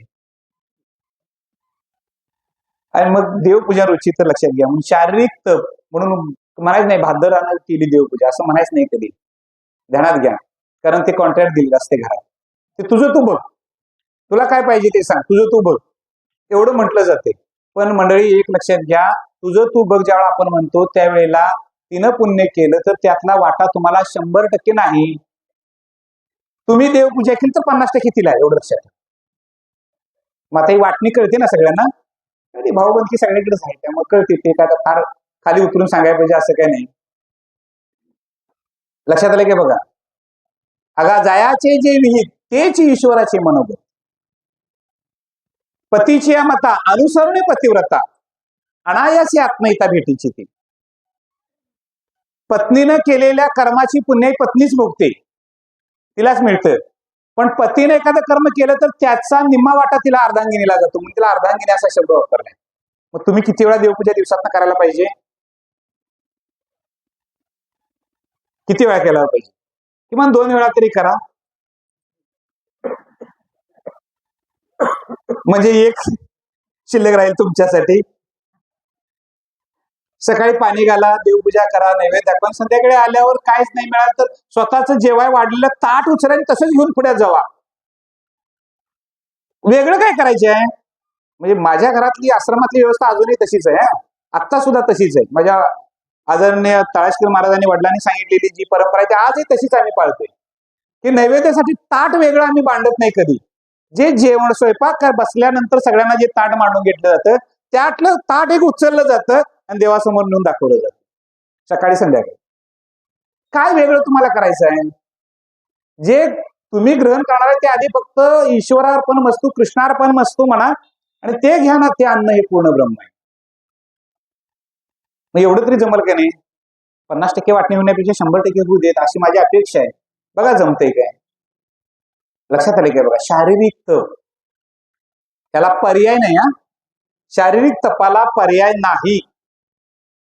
आणि मग देवपूजा रुची तर लक्षात घ्या. म्हणून शारीरिक तप म्हणून म्हणायचं नाही भाद्रानं केली देवपूजा असं म्हणायचं नाही कधी. ध्यानात घ्या. कारण ते कॉन्ट्रॅक्ट दिलेलं असते घरात. ते तुझं तू बघ, तुला काय पाहिजे ते सांग, तुझं तू बघ, एवढं म्हटलं जाते. पण मंडळी एक लक्षात घ्या, तुझं तू बघ ज्यावेळेला आपण म्हणतो त्यावेळेला तिनं पुण्य केलं तर त्यातला वाटा तुम्हाला 100% नाही. तुम्ही देवपूजा केली तर 50% तिला, एवढं लक्षात. मग आता ही वाटणी कळते ना सगळ्यांना. भाऊबंदकी सगळ्याकडेच आहे, त्यामुळे कळते. ते काय फार खाली उतरून सांगायला पाहिजे असं काय नाही. लक्षात आलं की बघा. अगा जायाचे जे विहित तेच ईश्वराचे मनोगत. पतीची मता अनुसरणे पतिव्रता, अनायासी आत्महिता भेटीची ती. पत्नीनं केलेल्या कर्माची पुण्य पत्नीच भोगते, तिलाच मिळतं. पण पतीने एखादं कर्म केलं तर त्याचा निम्मा वाटा तिला अर्धांगिनीला जातो, म्हणून तिला अर्धांगिनी असा शब्द वापरलाय. मग तुम्ही किती वेळा देवपूजा दिवसात करायला पाहिजे? किती वेळा केला पाहिजे? किमान 2 वेळा तरी करा, म्हणजे एक शिल्लक राहील तुमच्यासाठी. सकाळी पाणी घाला, देवपूजा करा, नैवेद्य, पण संध्याकाळी आल्यावर काहीच नाही मिळालं तर स्वतःच जेवाय वाढलेलं ताट उचला आणि तसंच घेऊन पुढे जावा. वेगळं काय करायचे आहे? म्हणजे माझ्या घरातली आश्रमातली व्यवस्था अजूनही तशीच आहे, आता सुद्धा तशीच आहे. माझ्या आदरणीय तळाशकर महाराजांनी वडिलांनी सांगितलेली जी परंपरा आहे ती आजही तशीच आम्ही पाळतोय, की नैवेद्यासाठी ताट वेगळं आम्ही बांधत नाही कधी. जे जेवण स्वयंपाक बसल्यानंतर सगळ्यांना जे ताट मांडून घेतलं जातं त्यातलं ताट एक उचललं जातं आणि देवासमोर नेऊन दाखवलं जातं सकाळी संध्याकाळी. काय वेगळं तुम्हाला करायचं आहे? जे तुम्ही ग्रहण करणार आहे ते आधी फक्त ईश्वरार्पण वस्तू, कृष्णार्पण वस्तू म्हणा, आणि ते घ्या ना, ते अन्न हे पूर्ण ब्रह्म आहे. मग एवढं तरी जमल का नाही? 50% वाटणी होण्यापेक्षा 100% होऊ देत अशी माझी अपेक्षा आहे. बघा जमतंय काय? लक्षात आले काय? बघा, शारीरिक तप त्याला पर्याय नाही. शारीरिक तपाला पर्याय नाही,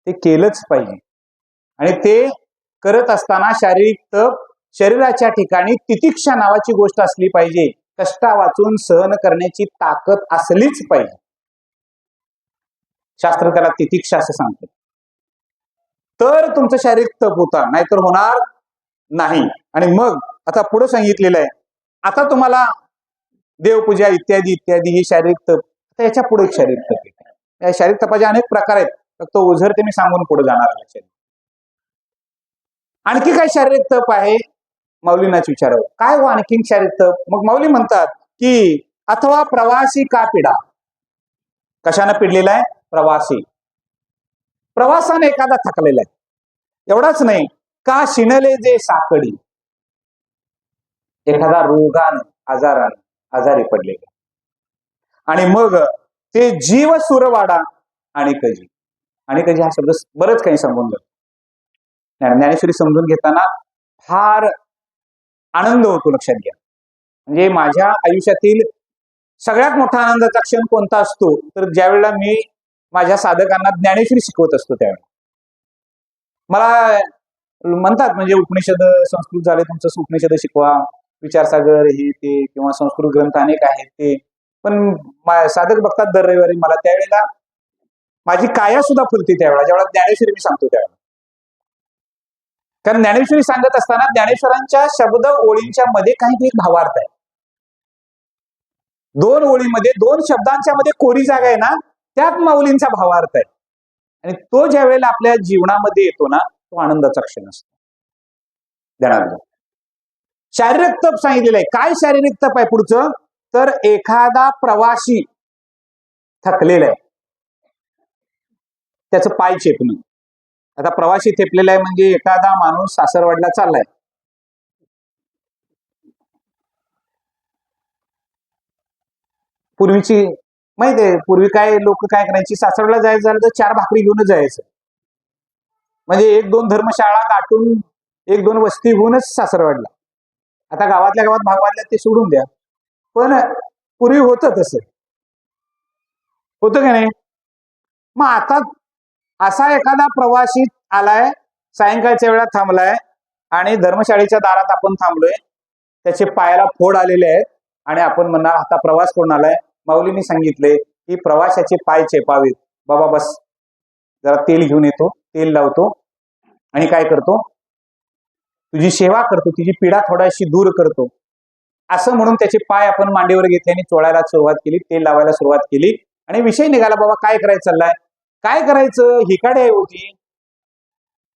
ते केलंच पाहिजे. आणि ते करत असताना शारीरिक तप शरीराच्या ठिकाणी तितिक्षा नावाची गोष्ट असली पाहिजे. कष्टा वाचून सहन करण्याची ताकद असलीच पाहिजे. शास्त्र त्याला तितिक्षा असं सांगतं. तर तुमचं शारीरिक तप होता, नाहीतर होणार नाही. आणि मग आता पुढे सांगितलेलं आहे, आता तुम्हाला देवपूजा इत्यादी इत्यादी ही शारीरिक तप. तर याच्या पुढे एक शारीरिक तप आहे. या शारीरिक तपाचे अनेक प्रकार आहेत, फक्त ओझर ते मी सांगून पुढे जाणार आहे. आणखी काय शारीरिक तप आहे? माऊलींनाच विचारावं, काय हो आणखीन शारीरिक तप? मग माऊली म्हणतात की अथवा प्रवासी का पिडा. कशानं पिडलेला आहे? प्रवासी. प्रवासाने एखादा थकलेला आहे. एवढाच नाही, का शिणले जे साकडी, एखादा रोगाने आजाराने आजारी पडलेला. आणि मग ते जीव सुरवाडा आणि कजी. आणि कजी हा शब्द बरंच काही समजून जातो. ज्ञानेश्वरी समजून घेताना फार आनंद होतो. लक्षात घ्या, म्हणजे माझ्या आयुष्यातील सगळ्यात मोठा आनंदाचा क्षण कोणता असतो तर ज्यावेळेला मी माझ्या साधकांना ज्ञानेश्वरी शिकवत असतो त्यावेळेला. मला म्हणतात म्हणजे उपनिषद संस्कृत झाले तुमचं, उपनिषद शिकवा, विचारसागर हे ते, किंवा संस्कृत ग्रंथ अनेक आहेत ते. पण साधक बघतात दर रविवारी मला, त्यावेळेला माझी काया सुद्धा फुलते त्यावेळेला, ज्यावेळेला ज्ञानेश्वरी मी सांगतो त्यावेळेला. कारण ज्ञानेश्वरी सांगत असताना ज्ञानेश्वरांच्या शब्द ओळींच्या मध्ये काहीतरी भावार्थ आहे. 2 ओळीमध्ये 2 शब्दांच्या मध्ये कोरी जागा आहे ना, त्यात माऊलींचा भावार्थ आहे. आणि तो ज्या वेळेला आपल्या जीवनामध्ये येतो ना, तो आनंदाचा क्षण असतो. ध्यानात. शारीरिक तप सांगितलेलं आहे. काय शारीरिक तप आहे पुढचं? तर एखादा प्रवासी थकलेला आहे, त्याचं पाय चेपणं. आता प्रवासी थेपलेला आहे म्हणजे एखादा माणूस सासरवाडला चाललाय, पूर्वीची माहिती आहे, पूर्वी काय लोक काय करायची, सासरवाडला जायचं झालं तर 4 भाकरी घेऊनच जायचं, म्हणजे 1-2 धर्मशाळा गाठून 1-2 वस्ती होऊनच सासरवाडला. आता गावातल्या गावात भागवातल्या ते सोडून द्या, पण पूर्वी होतं तसं, होतं का नाही? मग आता असा एखादा प्रवासी आलाय, सायंकाळच्या वेळा थांबलाय आणि धर्मशाळेच्या दारात आपण थांबलोय, त्याचे पायाला फोड आलेले आहेत आणि आपण म्हणणार आता प्रवास करून आलाय. माऊलींनी सांगितले की प्रवाशाचे पाय चेपावेत. बाबा बस, जरा तेल घेऊन येतो, तेल लावतो आणि काय करतो, तुझी सेवा करतो, तुझी पीडा थोडीशी दूर करतो, असं म्हणून त्याचे पाय आपण मांडीवर घेतले आणि चोळायला सुरुवात केली, तेल लावायला सुरुवात केली आणि विषय निघाला, बाबा काय करायचं चाललाय, काय करायचं, हिकाडे होती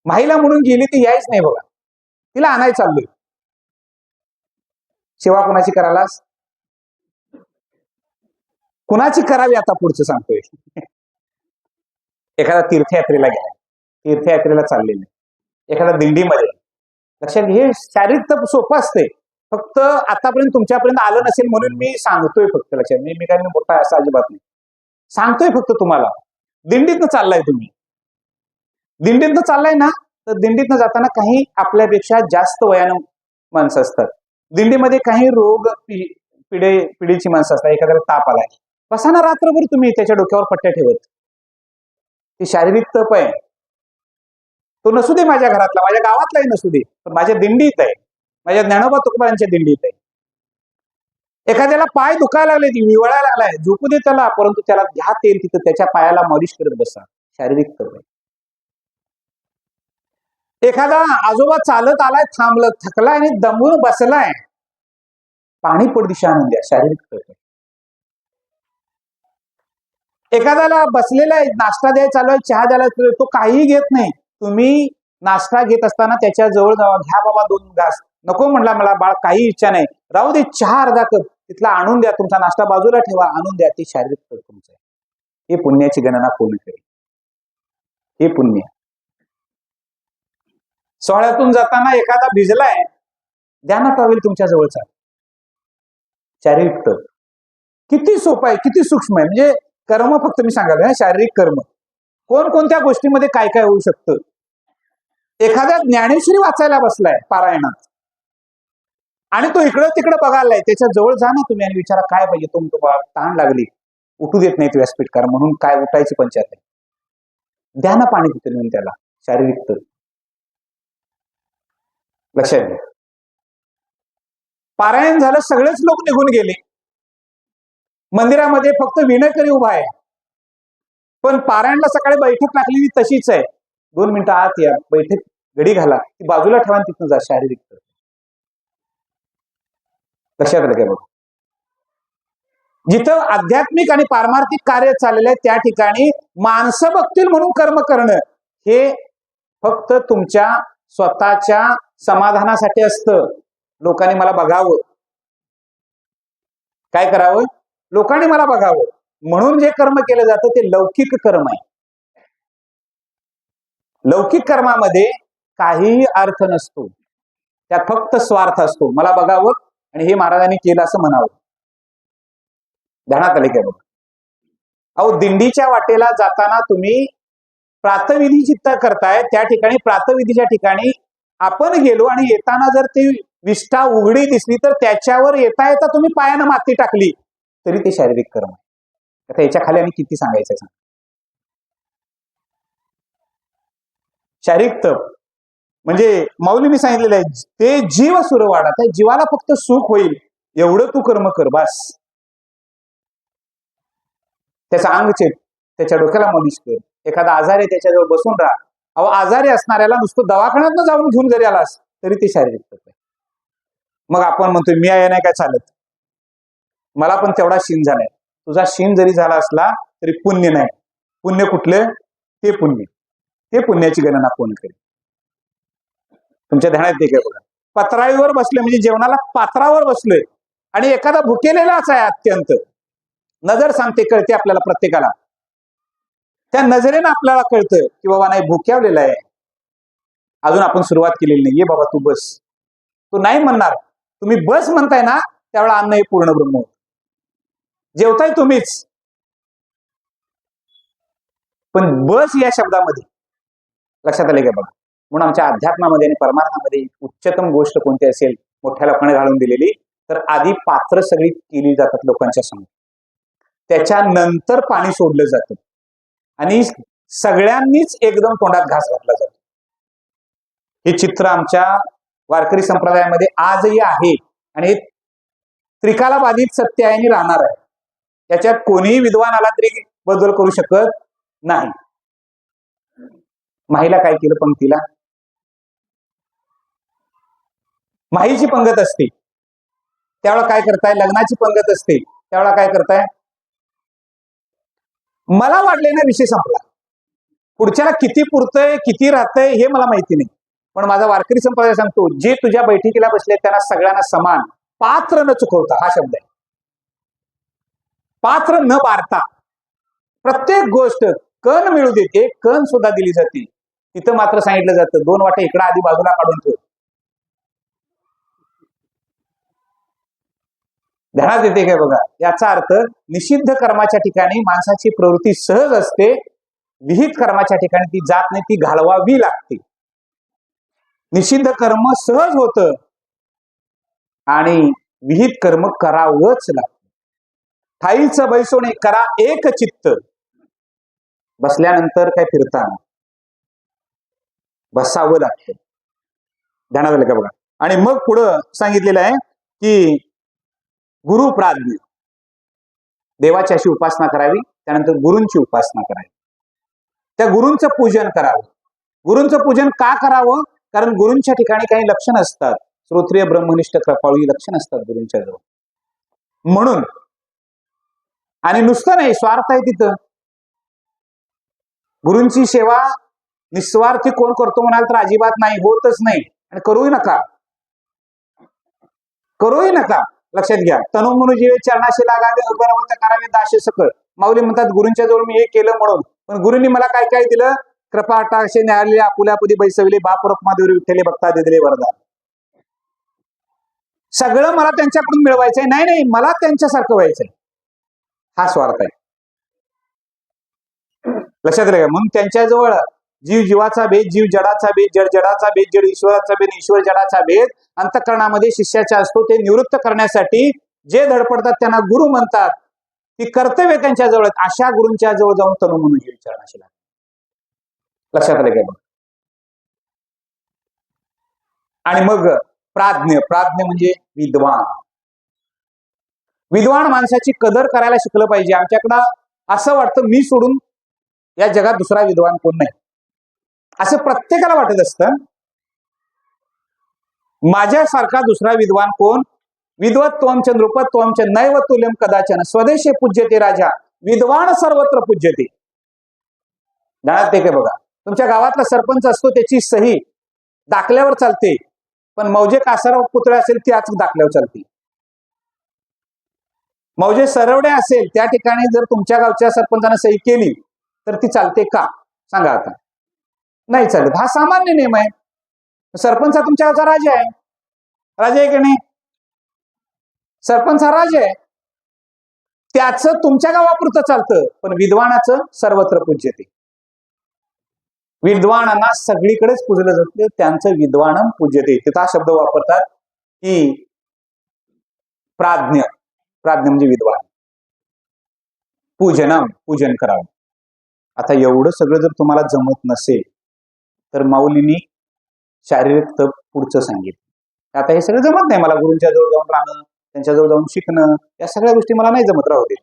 माहीला म्हणून गेली ती यायच नाही बघा, तिला आणाय चाललोय. सेवा कोणाची करायलास? कुणाची करावी आता पुढचं सांगतोय. एखादा तीर्थयात्रेला गेला, तीर्थयात्रेला चाललेला, एखादा दिंडीमध्ये. लक्षात, हे शारीरिक तप सोपं असते, फक्त आतापर्यंत तुमच्यापर्यंत आलं नसेल म्हणून मी सांगतोय फक्त. लक्षात मी काय मोठा असा अजिबात नाही, सांगतोय फक्त तुम्हाला. दिंडीतनं चाललाय तुम्ही, दिंडीतनं चाललाय ना, तर दिंडीतनं जाताना काही आपल्यापेक्षा जास्त वयानं माणसं असतात. दिंडीमध्ये काही रोग पिढीची माणसं असतात. एखाद्याला ताप आलाय, बसा ना रात्रभर तुम्ही त्याच्या डोक्यावर पट्ट्या ठेवत. ती शारीरिक तप आहे. तो नसू दे माझ्या घरातला, माझ्या गावातलाही नसू दे, पण माझ्या दिंडीत आहे, माझ्या ज्ञानोबा तुकोबांच्या दिंडीत आहे. एखाद्याला पाय दुखायला लागले, ती विवळायला लागलाय, झोपू दे त्याला, परंतु त्याला घ्या तेल, तिथं त्याच्या पायाला मॉलिश करत बसा. शारीरिक तप आहे. एखादा आजोबा चालत आलाय, थांबलं, थकलाय आणि दमून बसलाय, पाणी पडदिशी आणून द्या. शारीरिक तप आहे. एखाद्याला बसलेला आहे, नाश्ता द्यायला चालू आहे, चहा द्यायला, तो काहीही घेत नाही. तुम्ही नाश्ता घेत असताना त्याच्या जवळ जावा, घ्या बाबा 2 घास. नको म्हणला, मला बाळ काही इच्छा नाही, राहू दे, चहा अर्धा कप तिथला आणून द्या, तुमचा नाश्ता बाजूला ठेवा, आणून द्या. ते शारीरिक तप तुमचं आहे. हे पुण्याची गणना कोण करेल? हे पुण्य. सोहळ्यातून जाताना एखादा भिजलाय, ध्यानात राहील तुमच्या जवळचा. शारीरिक तप किती सोपं आहे, किती सूक्ष्म आहे. म्हणजे कर्म फक्त मी सांगायला, शारीरिक कर्म कोणकोणत्या गोष्टीमध्ये काय काय होऊ शकतं. एखाद्या ज्ञानेश्वरी वाचायला बसलाय पारायणात आणि तो इकडं तिकडं बघायलाय, त्याच्या जवळ जा ना तुम्ही आणि विचारा काय पाहिजे. तुम्हाला ताण लागली, उठू देत नाहीत व्यासपीठकार, म्हणून काय उठायची पंचायत आहे. द्या ना पाणी तिथे नेऊन त्याला. शारीरिक तप. लक्षात घ्या. पारायण झालं, सगळेच लोक निघून गेले, मंदिरामध्ये फक्त विणकरी उभा आहे, पण पारायणला सकाळी बैठक टाकलेली तशीच आहे. 2 मिनिटं आत या, बैठक घडी घाला, ती बाजूला ठेवा, तिथून जा. शारीरिक तप. लक्षात आलं काय बघा. जिथं आध्यात्मिक आणि पारमार्थिक कार्य चाललेलं आहे त्या ठिकाणी माणसं बघतील म्हणून कर्म करणं हे फक्त तुमच्या स्वतःच्या समाधानासाठी असतं. लोकांनी मला बघावं, काय करावं, लोकांनी मला बघावं म्हणून जे कर्म केलं जातं ते लौकिक कर्म आहे. लौकिक कर्मामध्ये काहीही अर्थ नसतो, त्यात फक्त स्वार्थ असतो. मला बघावं आणि हे महाराजांनी केलं असं म्हणावं. ध्यानात आले काय बघा. अहो, दिंडीच्या वाटेला जाताना तुम्ही प्रातविधी चित्त करताय, त्या ठिकाणी प्रातविधीच्या ठिकाणी आपण गेलो आणि येताना जर ती विष्ठा उघडी दिसली तर त्याच्यावर येता येता तुम्ही पायानं माती टाकली तरी ते शारीरिक कर्म आहे. आता याच्या खाली आणि किती सांगायचं सांग. शारीरिक तप म्हणजे माऊलींनी सांगितलेलं आहे, ते जीव सुरवाडा, त्या जीवाला फक्त सुख होईल एवढं तू कर्म कर बस. त्याचा अंग चेत, त्याच्या डोक्याला मॉलिश कर. एखादा आजारी त्याच्याजवळ बसून राहा. अहो, आजारी असणाऱ्याला नुसतं दवाखान्यात जाऊन घेऊन जरी आलास तरी ते शारीरिक तप आहे. मग आपण म्हणतोय मी आहे नाही काय चालत, मला पण तेवढा शीन झालाय. तुझा शीन जरी झाला असला तरी पुण्य नाही. पुण्य कुठलं? ते पुण्य. ते पुण्याची गणना कोण करेल? तुमच्या ध्यानात ते काय बघा. पत्राळीवर बसले म्हणजे जेवणाला पात्रावर बसलोय आणि एखादा भुकेलेलाच आहे अत्यंत. नजर सांगते, कळते आपल्याला प्रत्येकाला. त्या नजरेनं आपल्याला कळतं की बाबा नाही भुक्यावलेला आहे, अजून आपण सुरुवात केलेली नाही, ये बाबा तू बस. तो नाही म्हणणार, तुम्ही बस म्हणताय ना त्यावेळेला अन्न हे पूर्ण ब्रह्म होतं. जेवताय तुम्हीच, पण बस या शब्दामध्ये लक्षात आले का बघा. म्हणून आमच्या अध्यात्मामध्ये आणि परमार्थामध्ये उच्चतम गोष्ट कोणती असेल मोठ्या लोकांनी घालून दिलेली, तर आधी पात्र सगळी केली जातात लोकांच्या समोर, त्याच्यानंतर पाणी सोडलं जातं आणि सगळ्यांनीच एकदम तोंडात घास घातला जातो. हे चित्र आमच्या वारकरी संप्रदायामध्ये आजही आहे आणि हे त्रिकाला बाधित सत्य आहे आणि राहणार आहे. त्याच्यात कोणीही विद्वान आला तरी बदल करू शकत नाही. माहीला काय केलं? पंक्तीला माहीची पंगत असते त्यावेळेला काय करताय? लग्नाची पंगत असते त्यावेळेला काय करताय? मला वाटले ना विषय संपला. पुढच्याला किती पुरतंय किती राहतंय हे मला माहिती नाही, पण माझा वारकरी संप्रदाय सांगतो, जे तुझ्या बैठकीला बसले त्यांना सगळ्यांना समान पात्र न चुकवता, हा शब्द आहे. पात्र न बारता प्रत्येक गोष्ट कण मिळू देत, एक कण सुद्धा दिली जाते. तिथं मात्र सांगितलं जातं 2 वाटे इकडे आधी बाजूला काढून ठेव. ध्यानात येते काय बघा. याचा अर्थ निषिद्ध कर्माच्या ठिकाणी माणसाची प्रवृत्ती सहज असते, विहित कर्माच्या ठिकाणी ती जात नाही, ती घालवावी लागते. निषिद्ध कर्म सहज होतं आणि विहित कर्म करावंच लागतं. ठाईचं बैसोने करा एक चित्त. बसल्यानंतर काय फिरताना बसावं लागतं. ध्यानात आलं का बघा. आणि मग पुढं सांगितलेलं आहे की गुरु प्राज्ञ, देवाची अशी उपासना करावी, त्यानंतर गुरूंची उपासना करावी, त्या गुरूंचं पूजन करावं. गुरूंचं पूजन का करावं? कारण गुरूंच्या ठिकाणी काही लक्षण असतात, श्रोत्रिय ब्रह्मनिष्ठ कृपाळू लक्षण असतात गुरूंच्या जवळ, म्हणून. आणि नुसतं नाही, स्वार्थ आहे तिथं. गुरूंची सेवा निस्वार्थी कोण करतो म्हणाल तर अजिबात नाही, होतच नाही, आणि करूही नका, करूही नका. लक्षात घ्या. तनु मनु जीवे चरणाशी लागावे, अगरवत करावे दाशे सकळ. माऊली म्हणतात गुरूंच्या जवळ मी हे केलं म्हणून, पण गुरूंनी मला काय काय दिलं? कृपा टाक्षे न्यायालय आपुल्यापुदी बैसविले, बाप रखमादेवी विठ्ठले भक्ता दिले वरदान. सगळं मला त्यांच्याकडून मिळवायचंय. नाही नाही, मला त्यांच्यासारखं व्हायचंय. हा स्वार्थ आहे. लक्षात राहा. म्हणून त्यांच्याजवळ जीव जीवाचा भेद, जीव जडाचा भेद, जड जडाचा भेद, जड ईश्वराचा भेद, ईश्वर जडाचा भेद अंतःकरणामध्ये शिष्याचा असतो. ते निवृत्त करण्यासाठी जे धडपडतात त्यांना गुरु म्हणतात. ती कर्तव्य त्यांच्या जवळ, अशा गुरूंच्या जवळ जाऊन तनु म्हणून जीव विचारण्याशी लागतात. लक्षात आलं काय? आणि मग प्राज्ञ. प्राज्ञ म्हणजे विद्वान. विद्वान माणसाची कदर करायला शिकलं पाहिजे. आमच्याकडं असं वाटतं मी सोडून या जगात दुसरा विद्वान कोण नाही, असं प्रत्येकाला वाटत असतं. माझ्यासारखा दुसरा विद्वान कोण? विद्वत्त्वं चंद्रुपत्वं च नैव तुल्यं कदाचन, स्वदेशे पूज्यते राजा, विद्वान सर्वत्र पूज्यते. जाणत ते काय बघा. तुमच्या गावातला सरपंच असतो, त्याची सही दाखल्यावर चालते, पण मौजे कासार पुतळे असेल त्याच दाखल्यावर चालते. मौजे सरवडे असेल त्या ठिकाणी जर तुमच्या गावच्या सरपंचाने सही केली तर ती चालते का? सांगा आता. नाही चालत. हा सामान्य नियम आहे. सरपंच हा तुमच्या गावचा राजा आहे. राजा आहे की नाही? सरपंच हा राजा आहे, त्याचं तुमच्या गावापुरतं चालतं, पण विद्वानाचं सर्वत्र पूज्यते. विद्वानांना सगळीकडेच पूजलं जातं, त्यांचं विद्वानम पूज्यते. तिथं हा शब्द वापरतात की प्राज्ञ. प्राज्ञ म्हणजे विद्वान. पूजनम, पूजन करावं. आता एवढं सगळं जर तुम्हाला जमत नसेल तर माऊलींनी शारीरिक तप पुढचं सांगितलं. आता हे सगळं जमत नाही मला, गुरूंच्या जवळ जाऊन राहणं, त्यांच्याजवळ जाऊन शिकणं, या सगळ्या गोष्टी मला नाही जमत, राहू दे.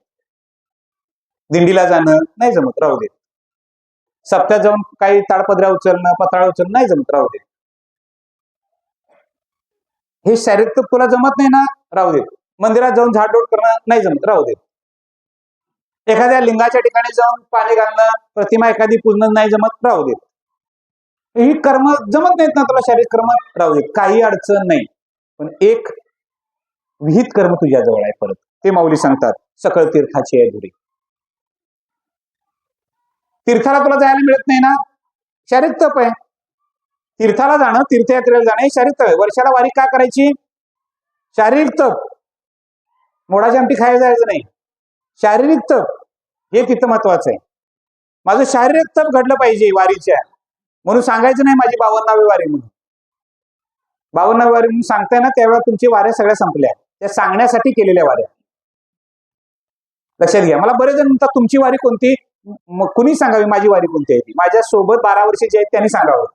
दिंडीला जाणं नाही जमत, राहू दे. सप्त्यात जाऊन काही ताडपदऱ्या उचलणं, पत्राळ उचलणं नाही जमत, राहू दे. हे शारीरिक तप तुला जमत नाही ना, राहू दे. मंदिरात जाऊन झाडलोट करणं नाही जमत, राहू दे. एखाद्या लिंगाच्या ठिकाणी जाऊन पाणी घालणं, प्रतिमा एखादी पूजणं नाही जमत, राहू दे. ही कर्म जमत नाहीत ना तुला, शारीरिक कर्म, राहू दे, काही अडचण नाही. पण एक विहित कर्म तुझ्या जवळ आहे परत, ते माऊली सांगतात, सकळ तीर्थाची आहे धुरी. तीर्थाला तुला जायला मिळत नाही ना, शारीरिक तप आहे. तीर्थाला जाणं, तीर्थयात्रेला जाणं हे शारीरिक तप आहे. वर्षाला वारी का करायची? शारीरिक तप. मोडाची आमटी खायला जायचं नाही, शारीरिक तप हे तिथं महत्वाचं आहे. माझं शारीरिक तप घडलं पाहिजे वारीच्या, म्हणून सांगायचं नाही माझी 52वी वारी म्हणून. 52वी वारी म्हणून सांगताय ना, त्यावेळेला तुमची वाऱ्या सगळ्या संपल्या, त्या सांगण्यासाठी केलेल्या वाऱ्या. लक्षात घ्या. मला बरेच जण म्हणतात तुमची वारी कोणती? कुणी सांगावी माझी वारी कोणती आहे ती? माझ्या सोबत 12 वर्षे जे आहेत त्यांनी सांगावं.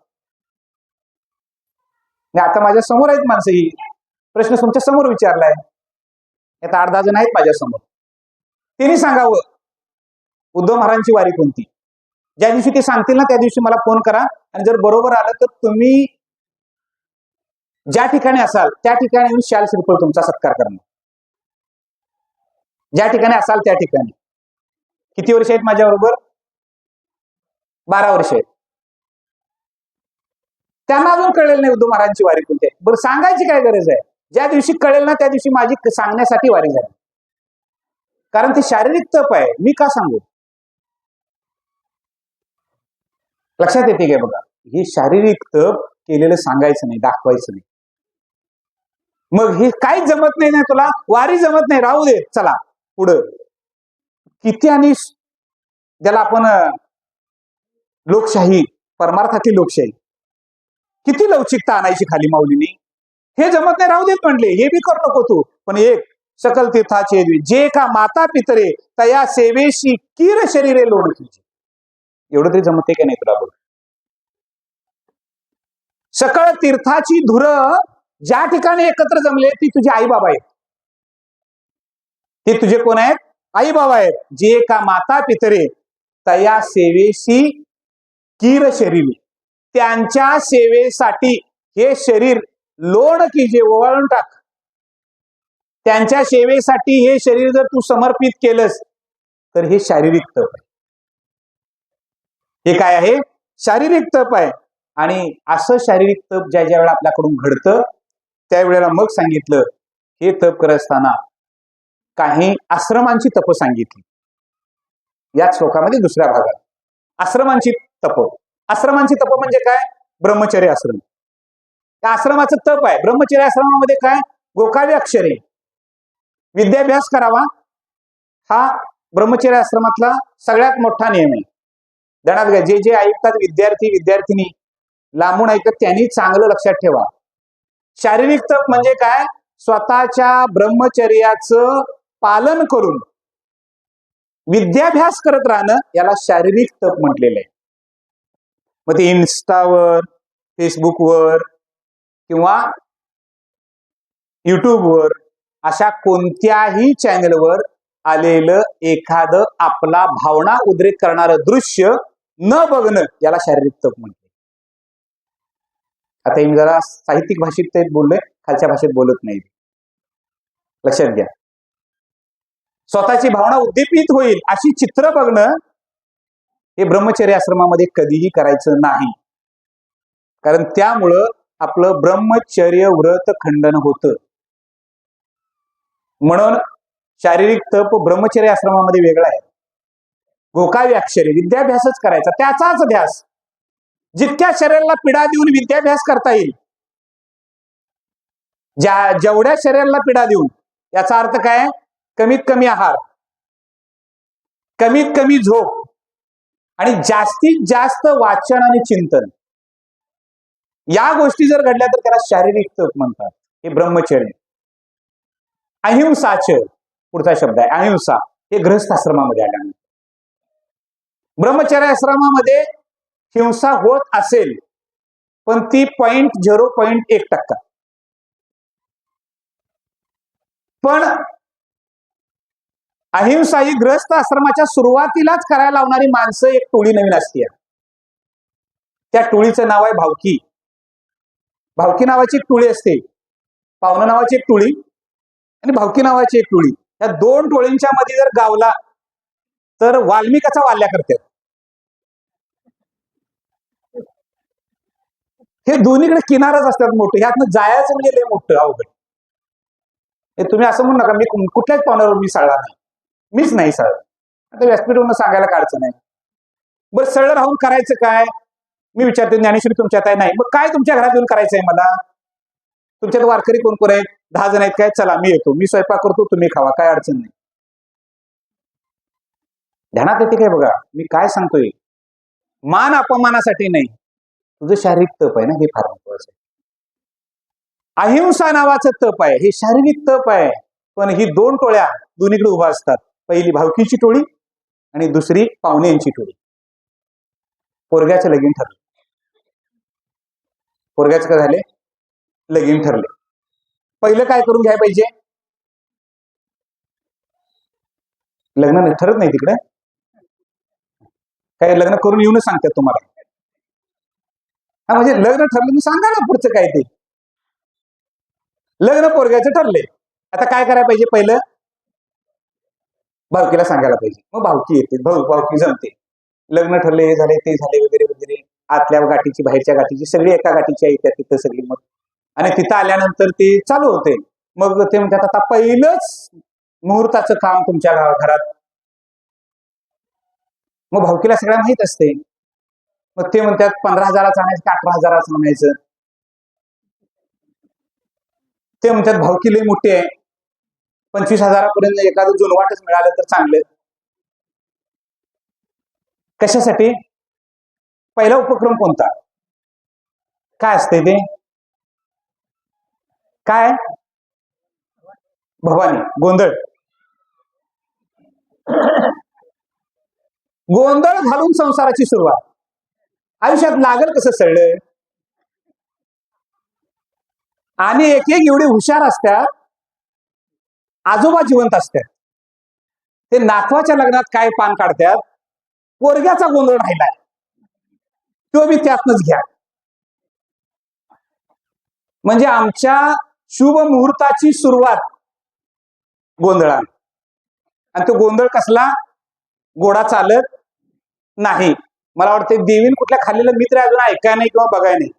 आता माझ्या समोर आहेत माणसं, ही प्रश्न तुमच्या समोर विचारलाय, आता 8-10 जण आहेत माझ्या समोर, त्यांनी सांगावं उद्धव महाराजांची वारी कोणती. ज्या दिवशी ते सांगतील ना त्या दिवशी मला फोन करा, आणि जर बरोबर आलं तर तुम्ही ज्या ठिकाणी असाल त्या ठिकाणी येऊन शाल श्रीफळ तुमचा सत्कार करणार. ज्या ठिकाणी असाल त्या ठिकाणी. किती वर्ष आहेत माझ्या बरोबर? 12 वर्ष आहेत. त्यांना अजून कळेल नाही उद्धव महाराजांची वारी कोणती आहे. बरं, सांगायची काय गरज आहे? ज्या दिवशी कळेल ना त्या दिवशी माझी सांगण्यासाठी वारी झाली, कारण ते शारीरिक तप आहे. मी का सांगू? लक्षात येते काय बघा. हे शारीरिक तप केलेलं सांगायचं नाही, दाखवायचं नाही. मग हे काहीच जमत नाही ना तुला, वारी जमत नाही, राहू दे, चला पुढं. किती आणि ज्याला आपण लोकशाही, परमार्थातली लोकशाही, किती लवचिकता आणायची खाली माऊलीनी. हे जमत नाही, राहू देत म्हणले, हे बी करू नको तू, पण एक सकल तीर्थाचे जे का माता पितरे तया सेवेशी किर शरीरे लोणकीचे. एवढं तरी जमते का नाही तुला बघ. सकळ तीर्थाची धुर ज्या ठिकाणी एकत्र जमले ती तुझी आई बाबा आहेत. ते तुझे कोण आहेत? आई बाबा आहेत. जे का माता पितरे तया सेवेशी किर शरीर, त्यांच्या सेवेसाठी हे शरीर लोण की जे ओवाळून टाक. त्यांच्या सेवेसाठी हे शरीर जर तू समर्पित केलंस तर हे शारीरिक तप आहे. हे काय आहे? शारीरिक तप आहे. आणि असं शारीरिक तप ज्या ज्या वेळेला आपल्याकडून घडतं त्यावेळेला मग सांगितलं, हे तप करत असताना काही आश्रमांची तप सांगितली याच श्लोकामध्ये दुसऱ्या भागात. आश्रमांची तप. आश्रमांची तप म्हणजे काय? ब्रह्मचर्य आश्रम. त्या आश्रमाचं तप आहे. ब्रह्मचर्य आश्रमामध्ये काय? गोकावी अक्षरे, विद्याभ्यास करावा, हा ब्रह्मचर्य आश्रमातला सगळ्यात मोठा नियम आहे. ध्यानात घ्या, जे जे ऐकतात विद्यार्थी विद्यार्थिनी लांबून ऐकत त्यांनी चांगलं लक्षात ठेवा. शारीरिक तप म्हणजे काय? स्वतःच्या ब्रह्मचर्याचं पालन करून विद्याभ्यास करत राहणं, याला शारीरिक तप म्हटलेलं आहे. मग ते इन्स्टावर, फेसबुकवर किंवा युट्यूबवर अशा कोणत्याही चॅनलवर आलेलं एखादं आपला भावना उद्रेक करणारं दृश्य न बघणं, याला शारीरिक तप म्हणते. आता मी जरा साहित्यिक भाषेत ते बोललोय, खालच्या भाषेत बोलत नाही, लक्षात घ्या. स्वतःची भावना उद्दीपित होईल अशी चित्र बघणं हे ब्रह्मचर्य आश्रमामध्ये कधीही करायचं नाही. कारण त्यामुळं आपलं ब्रह्मचर्य व्रत खंडन होतं. म्हणून शारीरिक तप ब्रह्मचर्य आश्रमामध्ये वेगळा आहे. गोकावी अक्षरे, विद्याभ्यासच करायचा, त्याचाच ध्यास. जितक्या शरीराला पीडा देऊन विद्याभ्यास करता येईल, जेवढ्या शरीराला पीडा देऊन, याचा अर्थ काय? कमीत कमी आहार, कमीत कमी झोप आणि जास्तीत जास्त वाचन आणि चिंतन, या गोष्टी जर घडल्या तर त्याला शारीरिक तप म्हणतात. हे ब्रह्मचर्य. अहिंसाच पुढचा शब्द आहे, अहिंसा. हे गृहस्थ आश्रमामध्ये आल्यानंतर. ब्रह्मचर्य आश्रमामध्ये हिंसा होत असेल पण ती 0.1%. पण अहिंसा ही गृहस्थ आश्रमाच्या सुरुवातीलाच करायला लावणारी माणसं एक टोळी नवीन असते. त्या टोळीचं नाव आहे भावकी. भावकी नावाची एक टोळी असते. पावनं नावाची एक टोळी आणि भावकी नावाची एक टोळी. या दोन टोळींच्या मध्ये जर गावला तर वाल्मिकाचा वाल्या करतात. हे दोन्हीकडे किनारच असतात मोठे. ह्यातनं जायचं म्हणजे लय मोठं अवघड. हे तुम्ही असं म्हणू नका मी कुठल्याच पाहुण्यावर मी सळला नाही, मीच नाही सळ. आता व्यासपीठवरून सांगायला काय अडचण नाही. बरं, सळ राहून करायचं काय? मी विचारते, ज्ञानेश्वरी तुमच्यात आहे? नाही. मग काय तुमच्या घरात येऊन करायचंय मला? तुमच्यात वारकरी कोण कोण आहेत? 10 जण आहेत काय? चला मी येतो, मी स्वयंपाक करतो, तुम्ही खावा, काय अडचण नाही. ध्यानात येते काय बघा मी काय सांगतोय? मान अपमानासाठी नाही, तुझं शारीरिक तप आहे ना, हे फार महत्वाचं आहे. अहिंसा नावाचं तप आहे, हे शारीरिक तप आहे. पण ही दोन टोळ्या दोन्हीकडे उभा असतात. पहिली भावकीची टोळी आणि दुसरी पाहुण्यांची टोळी. पोरग्याचं लगीन ठरलं. पोरग्याचं काय झाले? लगीन ठरले. पहिलं काय करून घ्यायला पाहिजे? लग्न ठरत नाही तिकडे, काय लग्न करून येऊनच सांगतात तुम्हाला. हा म्हणजे लग्न ठरलं मी सांगा ना पुढचं काय ते. लग्न पोरग्याचं ठरले, आता काय करायला पाहिजे? पहिलं भावकीला सांगायला पाहिजे. मग भावकी येते, भावकी जमते. लग्न ठरले, हे झाले, ते झाले वगैरे वगैरे. आतल्या गाठीची बाहेरच्या गाठीची सगळी एका गाठीची येतात तिथं सगळी. मग आणि तिथं आल्यानंतर ते चालू होते. मग ते म्हणतात आता पहिलंच मुहूर्ताचं काम तुमच्या घरात. मग भावकीला सगळ्या माहित असते. मग ते म्हणतात 15,000चं आणायचं का 18,000चं आणायचं? ते म्हणतात भावकी लई मोठी आहे, 25,000पर्यंत एखादं जुनवाटच मिळालं तर चांगलं. कशासाठी? पहिला उपक्रम कोणता? काय असते ते? काय? भवानी गोंधळ. गोंधळ घालून संसाराची सुरुवात. आयुष्यात लागल कसं सळलं. आणि एक एक एवढी हुशार असतात, आजोबा जिवंत असतात, ते नातवाच्या लग्नात काय पान काढतात, पोरग्याचा गोंधळ राहिलाय तो बी त्यातनच घ्या. म्हणजे आमच्या शुभ मुहूर्ताची सुरुवात गोंधळाने. आणि तो गोंधळ कसला? गोडा चालत नाही. मला वाटतं देवीन कुठल्या खाल्लेलं मित्र अजून ऐकाय नाही किंवा बघाय नाही.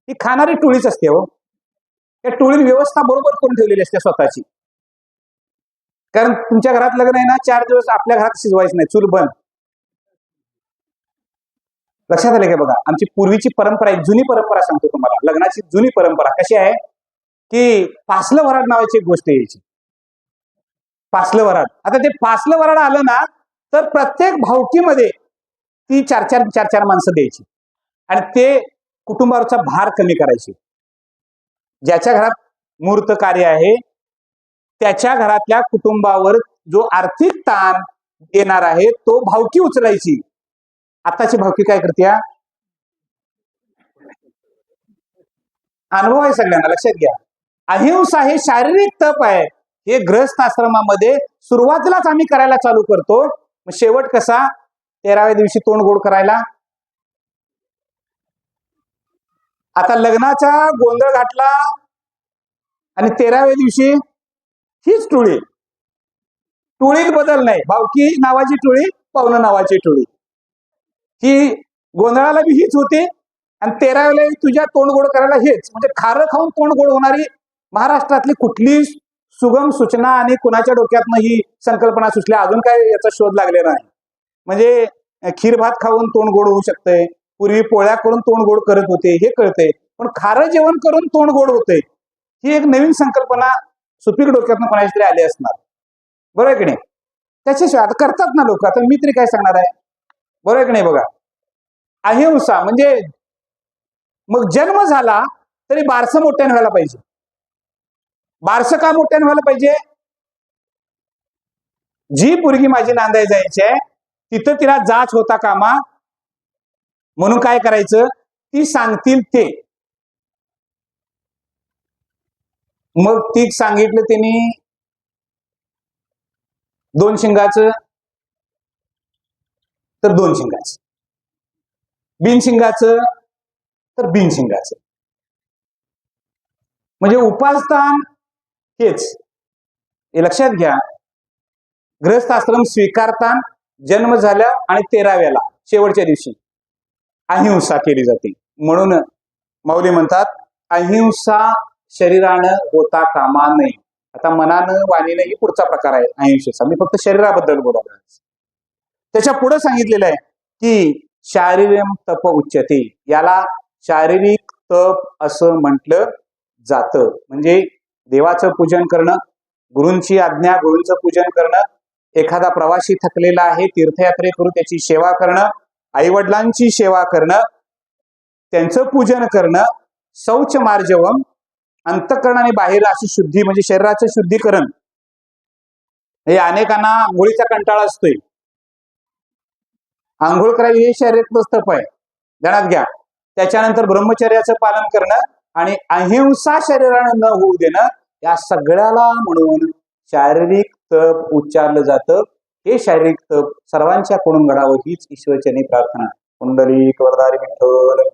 ही खाणारी टोळीच असते हो. त्या टोळीने व्यवस्था बरोबर करून ठेवलेली असते स्वतःची. कारण तुमच्या घरात लग्न आहे ना, 4 दिवस आपल्या घरात शिजवायचं नाही, चूल बंद. लक्षात आलं का? बघा, आमची पूर्वीची परंपरा, एक जुनी परंपरा सांगतो तुम्हाला. लग्नाची जुनी परंपरा कशी आहे की पासलं वराड नावाची एक गोष्ट यायची. पासलं वराड. आता ते पासलं वराड आलं ना, तर प्रत्येक भावकीमध्ये ती 4 माणसं द्यायची आणि ते कुटुंबावरचा भार कमी करायची. ज्याच्या घरात मुहूर्त कार्य आहे त्याच्या घरातल्या कुटुंबावर जो आर्थिक ताण येणार आहे तो भावकी उचलायची. आताची भावकी काय करते? अनुभव आहे सगळ्यांना, लक्षात घ्या. अहिंसा हे शारीरिक तप आहे. हे गृहस्थ आश्रमामध्ये सुरुवातीलाच आम्ही करायला चालू करतो. मग शेवट कसा? 13व्या दिवशी तोंड गोड करायला. आता लग्नाचा गोंधळ घातला आणि 13व्या दिवशी हीच टोळी. टोळीत बदल नाही. भावकी नावाची टोळी, पाहुणं नावाची टोळी. ही गोंधळाला बी हीच होती आणि 13व्याला तुझ्या तोंड गोड करायला हेच. म्हणजे खारं खाऊन तोंड गोड होणारी महाराष्ट्रातली कुठली सुगम सूचना आणि कुणाच्या डोक्यातनं ही संकल्पना सुचल्या अजून काय याचा शोध लागलेला नाही. म्हणजे खीर भात खाऊन तोंड गोड होऊ शकतंय, पूर्वी पोळ्या करून तोंड गोड करत होते हे कळतंय, पण खारं जेवण करून तोंड गोड होते ही एक नवीन संकल्पना सुपीक डोक्यातनं कोणाची तरी आली असणार. बरोबर आहे की नाही? त्याच्याशिवाय आता करतात ना लोक. आता मी तरी काय सांगणार आहे? बरोबर आहे की नाही? बघा, अहिंसा म्हणजे मग जन्म झाला तरी बारसं मोठ्याने व्हायला पाहिजे. बारसं का मोठ्याने व्हायला पाहिजे? जी पोरगी माझी नांदाय जायची आहे तिथं तिला जाच होता कामा म्हणून काय करायचं? ती सांगतील ते. मग ती सांगितलं त्यांनी 2 शिंगाचं तर 2 शिंगाचं, बिन शिंगाचं तर बिन शिंगाचं. म्हणजे उपासस्थान हेच. हे लक्षात घ्या. गृहस्थ आश्रम स्वीकारतान जन्म झाल्या आणि 13व्याला शेवटच्या दिवशी अहिंसा केली जाते. म्हणून माऊली म्हणतात अहिंसा शरीरानं होता कामा नये. आता मनानं वाणीनं ही पुढचा प्रकार आहे अहिंसेचा. मी फक्त शरीराबद्दल बोलतो. त्याच्या पुढे सांगितलेलं आहे की शारीरम तप उच्यते. याला शारीरिक तप असं म्हटलं जातं. म्हणजे देवाचं पूजन करणं, गुरूंची आज्ञा, गुरूंचं पूजन करणं, एखादा प्रवासी थकलेला आहे तीर्थयात्रे करून त्याची सेवा करणं, आईवडिलांची सेवा करणं, त्यांचं पूजन करणं, शौच मार्जवम, अंतःकरण आणि बाहेर अशी शुद्धी म्हणजे शरीराचं शुद्धीकरण. हे अनेकांना आंघोळीचा कंटाळा असतोय. आंघोळ करावी हे शारीरिक तप आहे, ध्यानात घ्या. त्याच्यानंतर ब्रह्मचर्याचं पालन करणं आणि अहिंसा शरीराने न होऊ देणं, या सगळ्याला म्हणून शारीरिक तप उच्चारलं जातं. हे शारीरिक तप सर्वांच्या कडून घडावं हीच ईश्वरचरणी प्रार्थना. कुंडलिक वरदारी विठ्ठल.